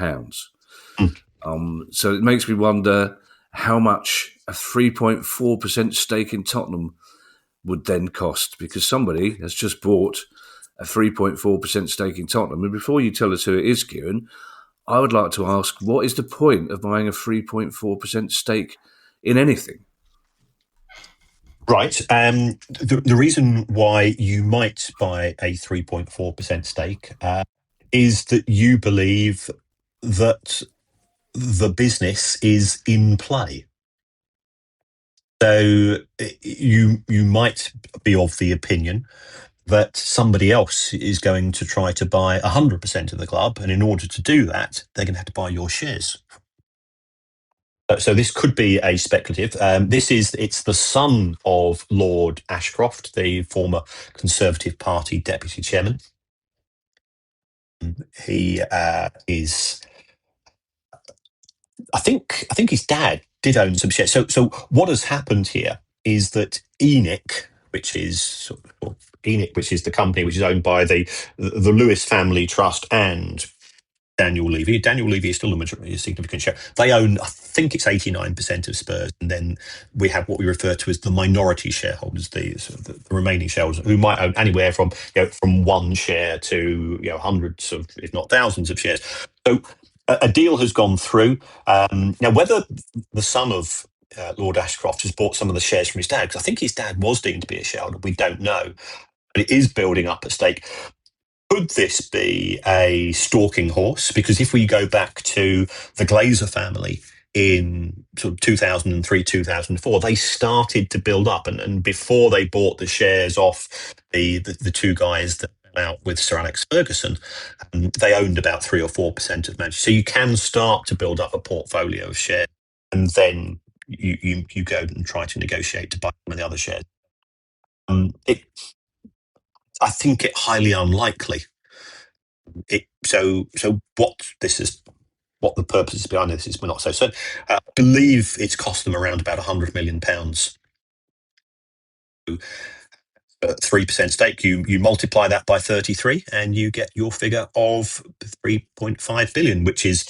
Speaker 5: So it makes me wonder how much a 3.4% stake in Tottenham would then cost, because somebody has just bought a 3.4% stake in Tottenham. And before you tell us who it is, Kieran, I would like to ask, what is the point of buying a 3.4% stake in anything?
Speaker 6: Right. The reason why you might buy a 3.4% stake is that you believe that the business is in play. So you might be of the opinion that somebody else is going to try to buy 100% of the club, and in order to do that, they're going to have to buy your shares. So this could be a speculative. It's the son of Lord Ashcroft, the former Conservative Party deputy chairman. He is. I think his dad did own some shares. So what has happened here is that ENIC, which is the company which is owned by the Lewis Family Trust and Daniel Levy. Daniel Levy is still a significant share. They own, I think it's 89% of Spurs, and then we have what we refer to as the minority shareholders, the remaining shareholders, who might own anywhere from one share to hundreds of, if not thousands, of shares. So a deal has gone through. Now, whether the son of Lord Ashcroft has bought some of the shares from his dad, because I think his dad was deemed to be a shareholder, we don't know, but it is building up a stake. Could this be a stalking horse? Because if we go back to the Glazer family in sort of 2003, 2004, they started to build up. And before they bought the shares off the two guys that went out with Sir Alex Ferguson, they owned about 3 or 4% of Manchester. So you can start to build up a portfolio of shares, and then you go and try to negotiate to buy some of the other shares. I think it highly unlikely. So what the purpose behind this is, we're not so certain. I believe it's cost them around about £100 million. 3% stake, you multiply that by 33 and you get your figure of 3.5 billion, which is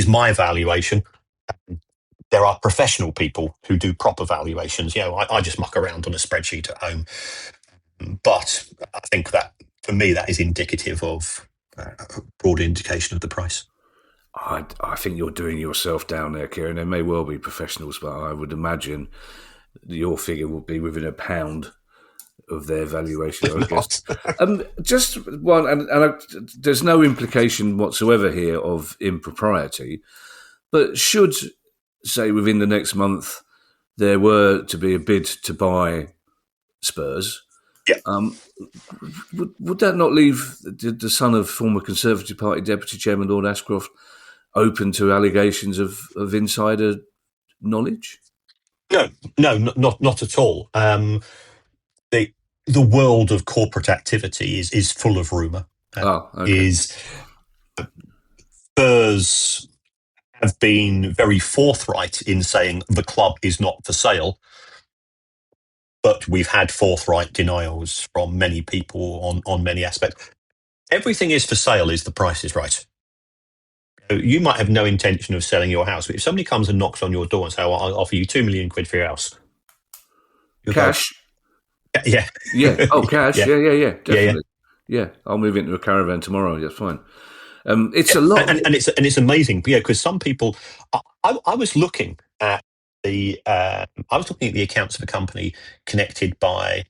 Speaker 6: my valuation. There are professional people who do proper valuations. I just muck around on a spreadsheet at home. But I think that, for me, that is indicative of a broad indication of the price.
Speaker 5: I think you're doing yourself down there, Kieran. There may well be professionals, but I would imagine your figure will be within £1 of their valuation, I guess. Just one, and there's no implication whatsoever here of impropriety, but should, say, within the next month, there were to be a bid to buy Spurs, would that not leave the son of former Conservative Party Deputy Chairman Lord Ashcroft open to allegations of insider knowledge?
Speaker 6: No, not at all. The world of corporate activity is full of rumour. Spurs have been very forthright in saying the club is not for sale, but we've had forthright denials from many people on many aspects. Everything is for sale if the price is right. You might have no intention of selling your house, but if somebody comes and knocks on your door and says, "Well, I'll offer you £2 million for your house,"
Speaker 5: cash.
Speaker 6: Yeah.
Speaker 5: Oh, cash.
Speaker 6: Yeah.
Speaker 5: Yeah. Definitely. Yeah. I'll move into a caravan tomorrow. That's fine. It's a lot,
Speaker 6: and it's amazing, because some people. I was looking at the accounts of a company connected by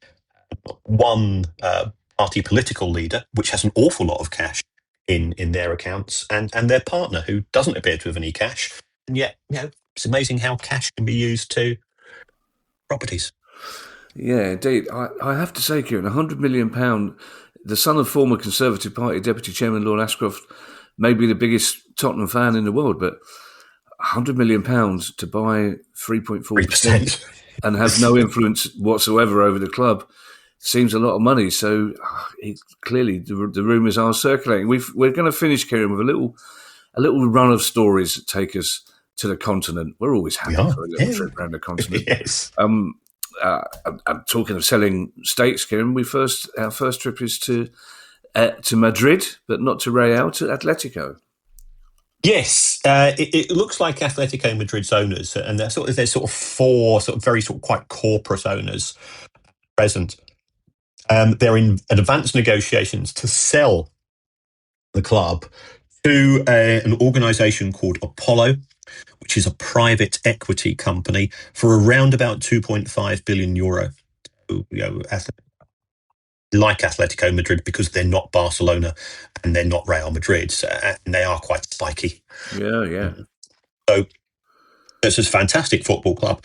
Speaker 6: one party political leader, which has an awful lot of cash in their accounts, and their partner, who doesn't appear to have any cash, and yet it's amazing how cash can be used to properties.
Speaker 5: Yeah, indeed. I have to say, Kieran, £100 million, the son of former Conservative Party Deputy Chairman Lord Ashcroft may be the biggest Tottenham fan in the world, but £100 million to buy 3.4% and have no influence whatsoever over the club seems a lot of money. So clearly the rumours are circulating. We're going to finish, Kieran, with a little run of stories that take us to the continent. We're always happy for a little trip around the continent.
Speaker 6: Yes.
Speaker 5: I'm talking of selling stakes, Kieran. Our first trip is to Madrid, but not to Real, to Atletico.
Speaker 6: Yes, it looks like Atletico Madrid's owners, and there's sort of four very quite corporate owners present. They're in advanced negotiations to sell the club to an organisation called Apollo, which is a private equity company, for around about 2.5 billion euro. Like Atletico Madrid, because they're not Barcelona and they're not Real Madrid, and they are quite spiky.
Speaker 5: Yeah.
Speaker 6: So it's a fantastic football club.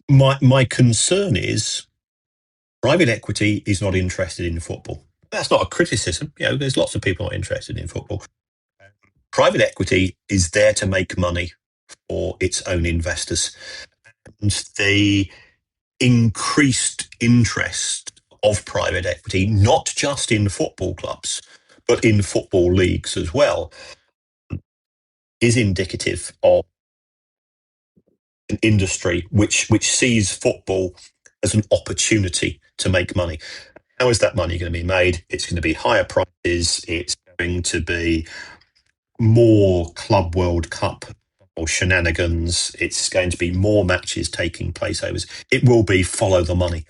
Speaker 6: My concern is private equity is not interested in football. That's not a criticism. There's lots of people not interested in football. Private equity is there to make money for its own investors. And the increased interest of private equity, not just in football clubs, but in football leagues as well, is indicative of an industry which sees football as an opportunity to make money. How is that money going to be made? It's going to be higher prices. It's going to be more Club World Cup or shenanigans. It's going to be more matches taking place over. It will be follow the money.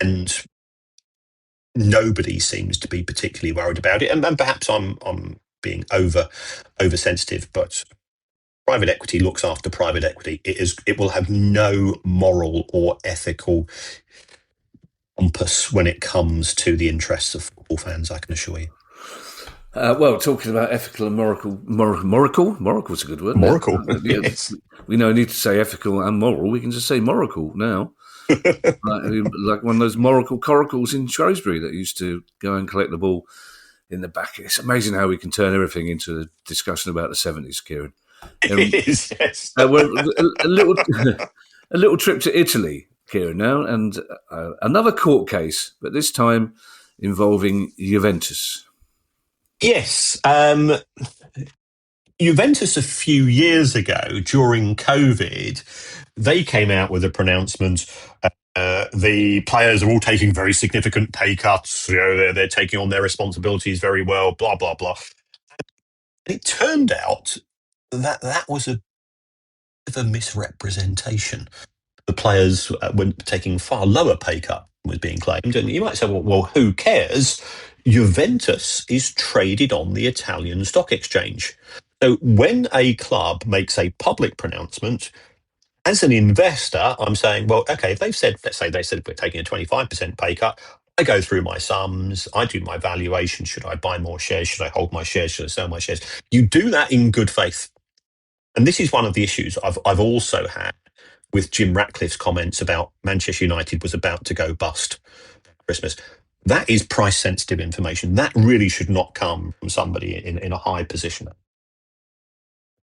Speaker 6: And nobody seems to be particularly worried about it. And perhaps I'm being oversensitive, but private equity looks after private equity. It will have no moral or ethical compass when it comes to the interests of football fans, I can assure you.
Speaker 5: Well, talking about ethical and moral's a good word.
Speaker 6: Moral, yes.
Speaker 5: We no need to say ethical and moral. We can just say moral now. like one of those moral coracles in Shrewsbury that used to go and collect the ball in the back. It's amazing how we can turn everything into a discussion about the 70s, Kieran.
Speaker 6: It is, yes.
Speaker 5: A little trip to Italy, Kieran, now, and another court case, but this time involving Juventus.
Speaker 6: Yes. Juventus a few years ago during COVID, they came out with a pronouncement. The players are all taking very significant pay cuts. They're taking on their responsibilities very well, blah, blah, blah. And it turned out that was a bit of a misrepresentation. The players were taking far lower pay cut was being claimed. And you might say, well, who cares? Juventus is traded on the Italian stock exchange. So when a club makes a public pronouncement, as an investor, I'm saying, well, okay, if let's say they said we're taking a 25% pay cut, I go through my sums, I do my valuation. Should I buy more shares? Should I hold my shares? Should I sell my shares? You do that in good faith. And this is one of the issues I've also had with Jim Ratcliffe's comments about Manchester United was about to go bust Christmas. That is price-sensitive information. That really should not come from somebody in a high position.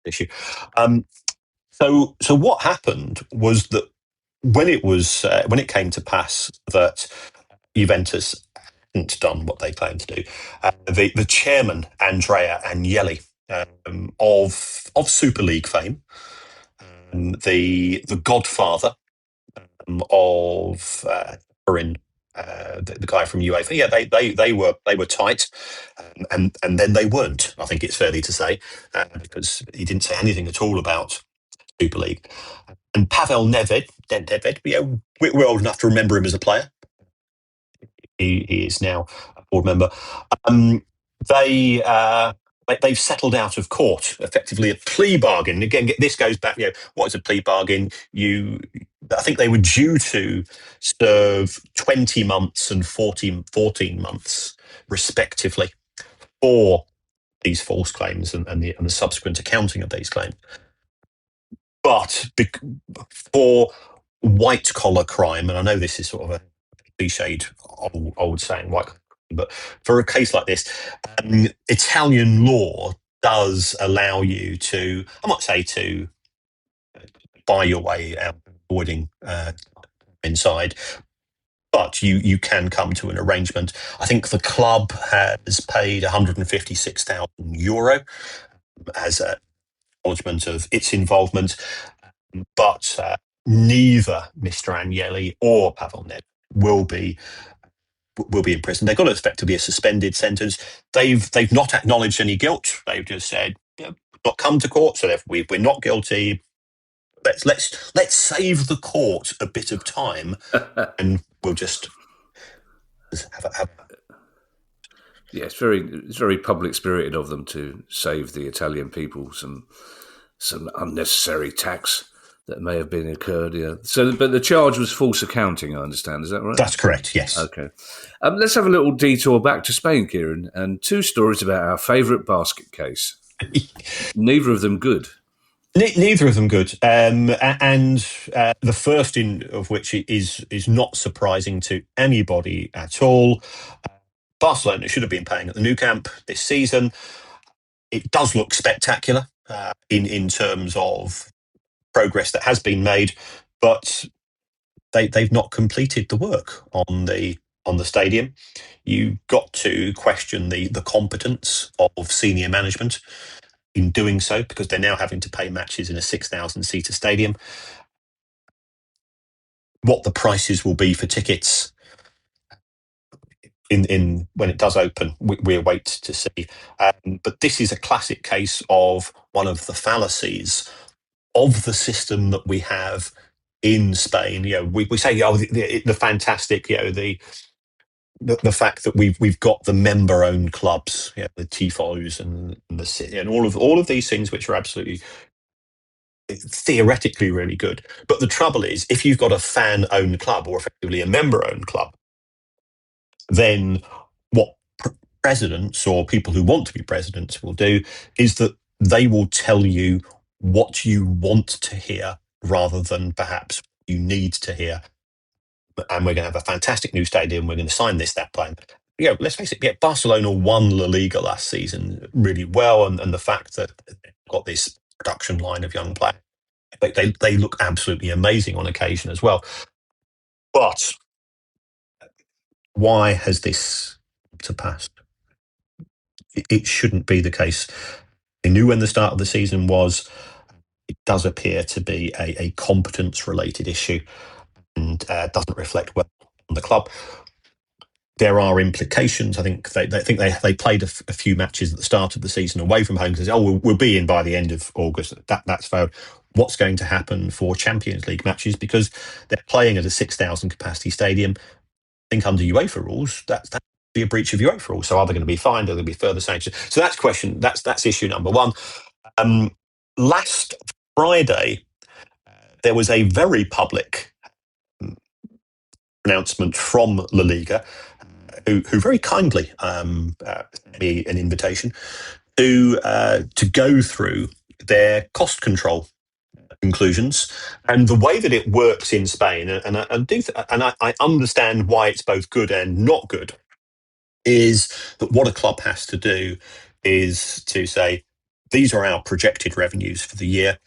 Speaker 6: Issue. So what happened was that when it came to pass that Juventus hadn't done what they claimed to do, the chairman Andrea Agnelli of Super League fame, the godfather of Kieran, the guy from UEFA. Yeah, they were tight, and then they weren't. I think it's fairly to say, because he didn't say anything at all about Super League. And Pavel Nedved, we're old enough to remember him as a player. He is now a board member. They've settled out of court, effectively a plea bargain. Again, this goes back, what is a plea bargain? I think they were due to serve 20 months and 14 months, respectively, for these false claims and the subsequent accounting of these claims. But for white-collar crime, and I know this is sort of a cliched old saying, white collar, but for a case like this, Italian law does allow you to, I might say, to buy your way out, avoiding inside, but you can come to an arrangement. I think the club has paid €156,000 as an acknowledgement of its involvement, but neither Mr. Agnelli or Pavel Nedved will be will be in prison. They've got effectively a suspended sentence. They've not acknowledged any guilt. They've just said, not come to court, so we're not guilty. Let's save the court a bit of time, and we'll just have.
Speaker 5: Yeah, it's very public spirited of them to save the Italian people some unnecessary tax that may have been incurred. Yeah. So, but the charge was false accounting, I understand. Is that right?
Speaker 6: That's correct. Yes.
Speaker 5: Okay. Let's have a little detour back to Spain, Kieran, and 2 stories about our favourite basket case. Neither of them good.
Speaker 6: Neither of them good, and the first of which is not surprising to anybody at all. Barcelona should have been playing at the Nou Camp this season. It does look spectacular in terms of progress that has been made, but they've not completed the work on the stadium. You got to question the competence of senior management in doing so, because they're now having to pay matches in a 6,000-seater stadium. What the prices will be for tickets in when it does open, we await to see. But this is a classic case of one of the fallacies of the system that we have in Spain. We say the fantastic, the fact that we've got the member-owned clubs, the tifos and the city, and all of these things, which are absolutely theoretically really good. But the trouble is, if you've got a fan-owned club or effectively a member-owned club, then what presidents or people who want to be presidents will do is that they will tell you what you want to hear rather than perhaps you need to hear. And we're going to have a fantastic new stadium. We're going to sign this, that plan. Let's face it, Barcelona won La Liga last season really well. And the fact that they've got this production line of young players, they look absolutely amazing on occasion as well. But why has this to pass? It shouldn't be the case. They knew when the start of the season was. It does appear to be a competence-related issue and doesn't reflect well on the club. There are implications. I think they played a few matches at the start of the season away from home because we'll be in by the end of August. That's failed. What's going to happen for Champions League matches, because they're playing at a 6,000 capacity stadium? I think under UEFA rules, that be a breach of UEFA rules. So are they going to be fined? Are there going to be further sanctions? So that's issue number one. Last Friday, there was a very public announcement from La Liga, who very kindly sent me an invitation to go through their cost control conclusions and the way that it works in Spain. And I understand why it's both good and not good. Is that what a club has to do is to say, these are our projected revenues for the year.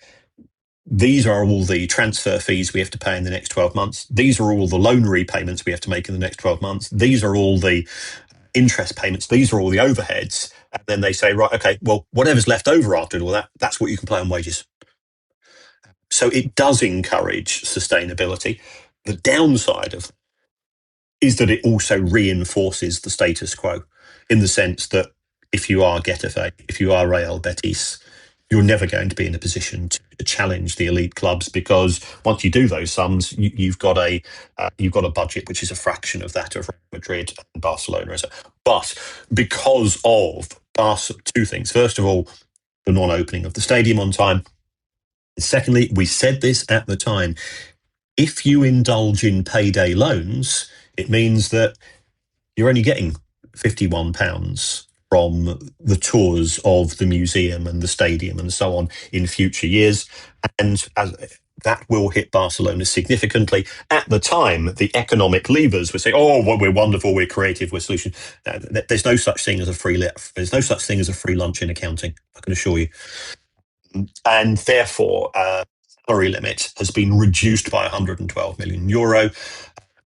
Speaker 6: These are all the transfer fees we have to pay in the next 12 months. These are all the loan repayments we have to make in the next 12 months. These are all the interest payments. These are all the overheads. And then they say, right, okay, well, whatever's left over after all that, that's what you can pay on wages. So it does encourage sustainability. The downside of is that it also reinforces the status quo, in the sense that if you are Getafe, if you are Real Betis, you're never going to be in a position to challenge the elite clubs, because once you do those sums, you've got a budget which is a fraction of that of Real Madrid and Barcelona. But because of two things: first of all, the non-opening of the stadium on time. Secondly, we said this at the time: if you indulge in payday loans, it means that you're only getting £51 from the tours of the museum and the stadium and so on in future years. And that will hit Barcelona significantly. At the time, the economic levers were saying, "Oh, well, we're wonderful, we're creative, we're solution." There's no such thing as a free lunch in accounting, I can assure you. And therefore, salary limit has been reduced by €112 million. To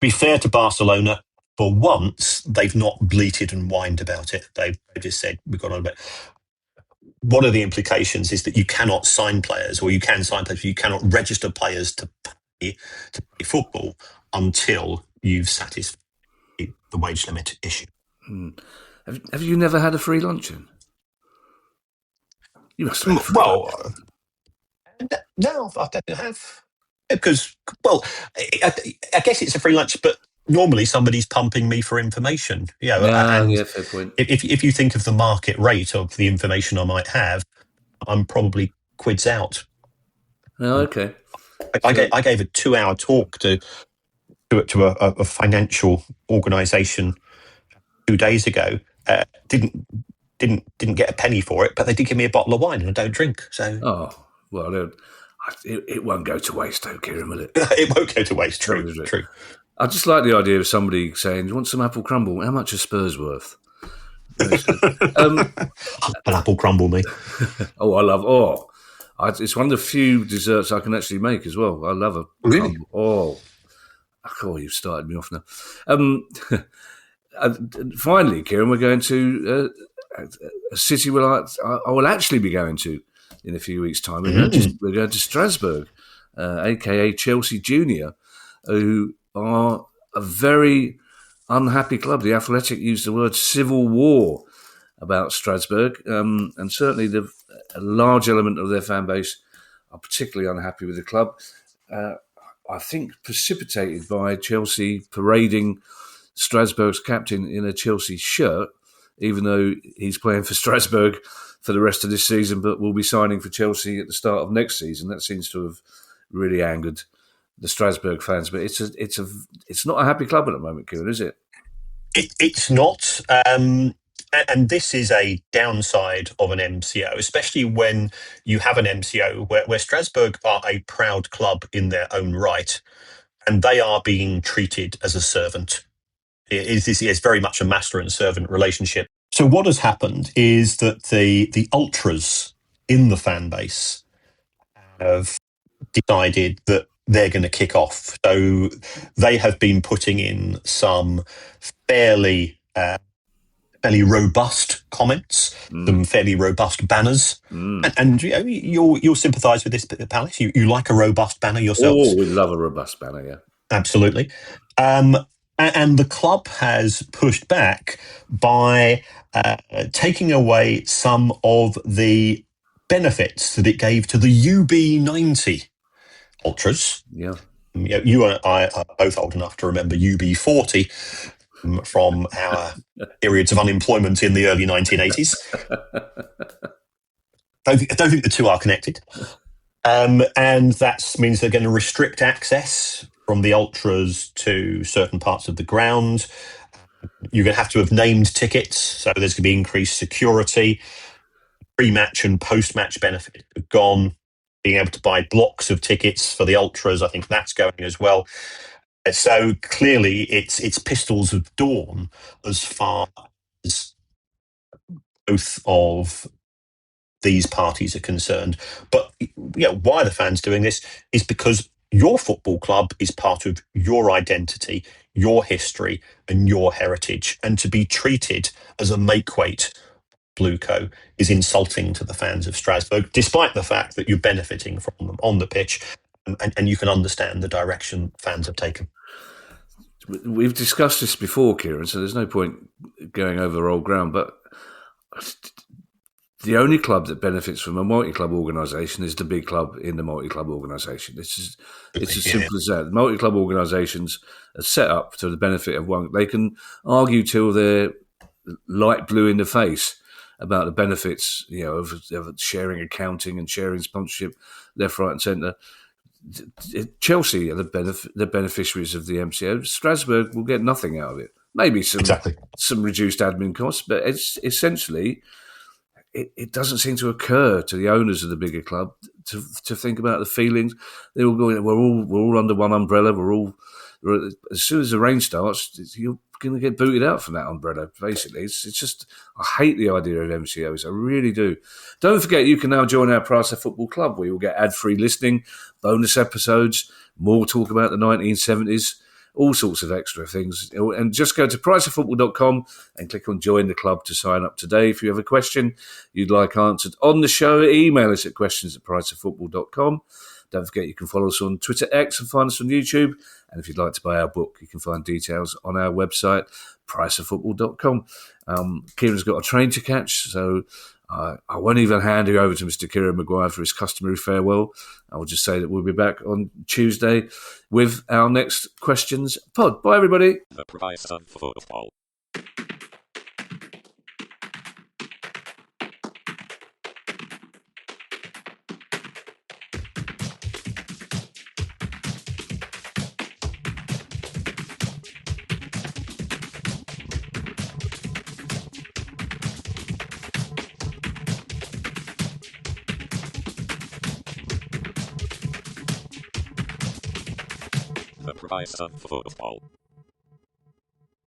Speaker 6: be fair to Barcelona, for once, they've not bleated and whined about it. They've just said, we've got on a bit. One of the implications is that you cannot sign players, or you can sign players, but you cannot register players to play football until you've satisfied the wage limit issue.
Speaker 5: Have you never had a free luncheon? You must have had a free luncheon.
Speaker 6: No, I don't have. Because, well, I guess it's a free lunch, but normally somebody's pumping me for information.
Speaker 5: Yeah, fair point.
Speaker 6: If you think of the market rate of the information I might have, I'm probably quids out.
Speaker 5: Oh, okay.
Speaker 6: I gave a 2-hour talk to a financial organisation 2 days ago. Didn't get a penny for it, but they did give me a bottle of wine, and I don't drink. So,
Speaker 5: it won't go to waste, though, Kieran, will it?
Speaker 6: It won't go to waste. True.
Speaker 5: I just like the idea of somebody saying, "Do you want some apple crumble? How much are Spurs worth?"
Speaker 6: An apple crumble, me.
Speaker 5: It's one of the few desserts I can actually make as well. I love a
Speaker 6: really.
Speaker 5: Crumble. You've started me off now. Finally, Kieran, we're going to a city where I will actually be going to in a few weeks' time. We're going to Strasbourg, aka Chelsea Junior, who are a very unhappy club. The Athletic used the word civil war about Strasbourg, and certainly a large element of their fan base are particularly unhappy with the club. I think precipitated by Chelsea parading Strasbourg's captain in a Chelsea shirt, even though he's playing for Strasbourg for the rest of this season, but will be signing for Chelsea at the start of next season. That seems to have really angered the Strasbourg fans. But it's not a happy club at the moment, Kieran, is it?
Speaker 6: It's not. And this is a downside of an MCO, especially when you have an MCO where Strasbourg are a proud club in their own right, and they are being treated as a servant. It's very much a master and servant relationship. So what has happened is that the ultras in the fan base have decided that they're going to kick off. So they have been putting in some fairly robust comments, some fairly robust banners, and you'll sympathise with this, Palace. You like a robust banner yourselves?
Speaker 5: Oh, we love a robust banner, yeah.
Speaker 6: Absolutely. And the club has pushed back by taking away some of the benefits that it gave to the UB90 ultras.
Speaker 5: Yeah.
Speaker 6: You and I are both old enough to remember UB40 from our periods of unemployment in the early 1980s. I don't think the two are connected. And that means they're going to restrict access from the ultras to certain parts of the ground. You're going to have to have named tickets, so there's going to be increased security. Pre-match and post-match benefits have gone. Being able to buy blocks of tickets for the ultras, I think that's going as well. So clearly it's pistols of dawn as far as both of these parties are concerned. But why the fans doing this is because your football club is part of your identity, your history, and your heritage. And to be treated as a makeweight Blueco is insulting to the fans of Strasbourg, despite the fact that you're benefiting from them on the pitch, and you can understand the direction fans have taken.
Speaker 5: We've discussed this before, Kieran, so there's no point going over old ground, but the only club that benefits from a multi-club organisation is the big club in the multi-club organisation. It's as simple as that. Multi-club organisations are set up to the benefit of one. They can argue till they're light blue in the face about the benefits, of sharing accounting and sharing sponsorship left, right and centre. Chelsea are the beneficiaries of the MCO. Strasbourg will get nothing out of it. Maybe some reduced admin costs, but it's essentially... It doesn't seem to occur to the owners of the bigger club to think about the feelings. They all go, we're all under one umbrella. As soon as the rain starts, you're going to get booted out from that umbrella. Basically, it's just, I hate the idea of MCOs. I really do. Don't forget, you can now join our Price of Football Club, where you'll get ad-free listening, bonus episodes, more talk about the 1970s, all sorts of extra things. And just go to priceoffootball.com and click on Join the Club to sign up today. If you have a question you'd like answered on the show, email us at questions@priceoffootball.com. Don't forget you can follow us on Twitter X and find us on YouTube. And if you'd like to buy our book, you can find details on our website, priceoffootball.com. Kieran's got a train to catch, so I won't even hand you over to Mr. Kieran Maguire for his customary farewell. I will just say that we'll be back on Tuesday with our next questions pod. Bye, everybody.
Speaker 13: The Price of Football. The Price of Football.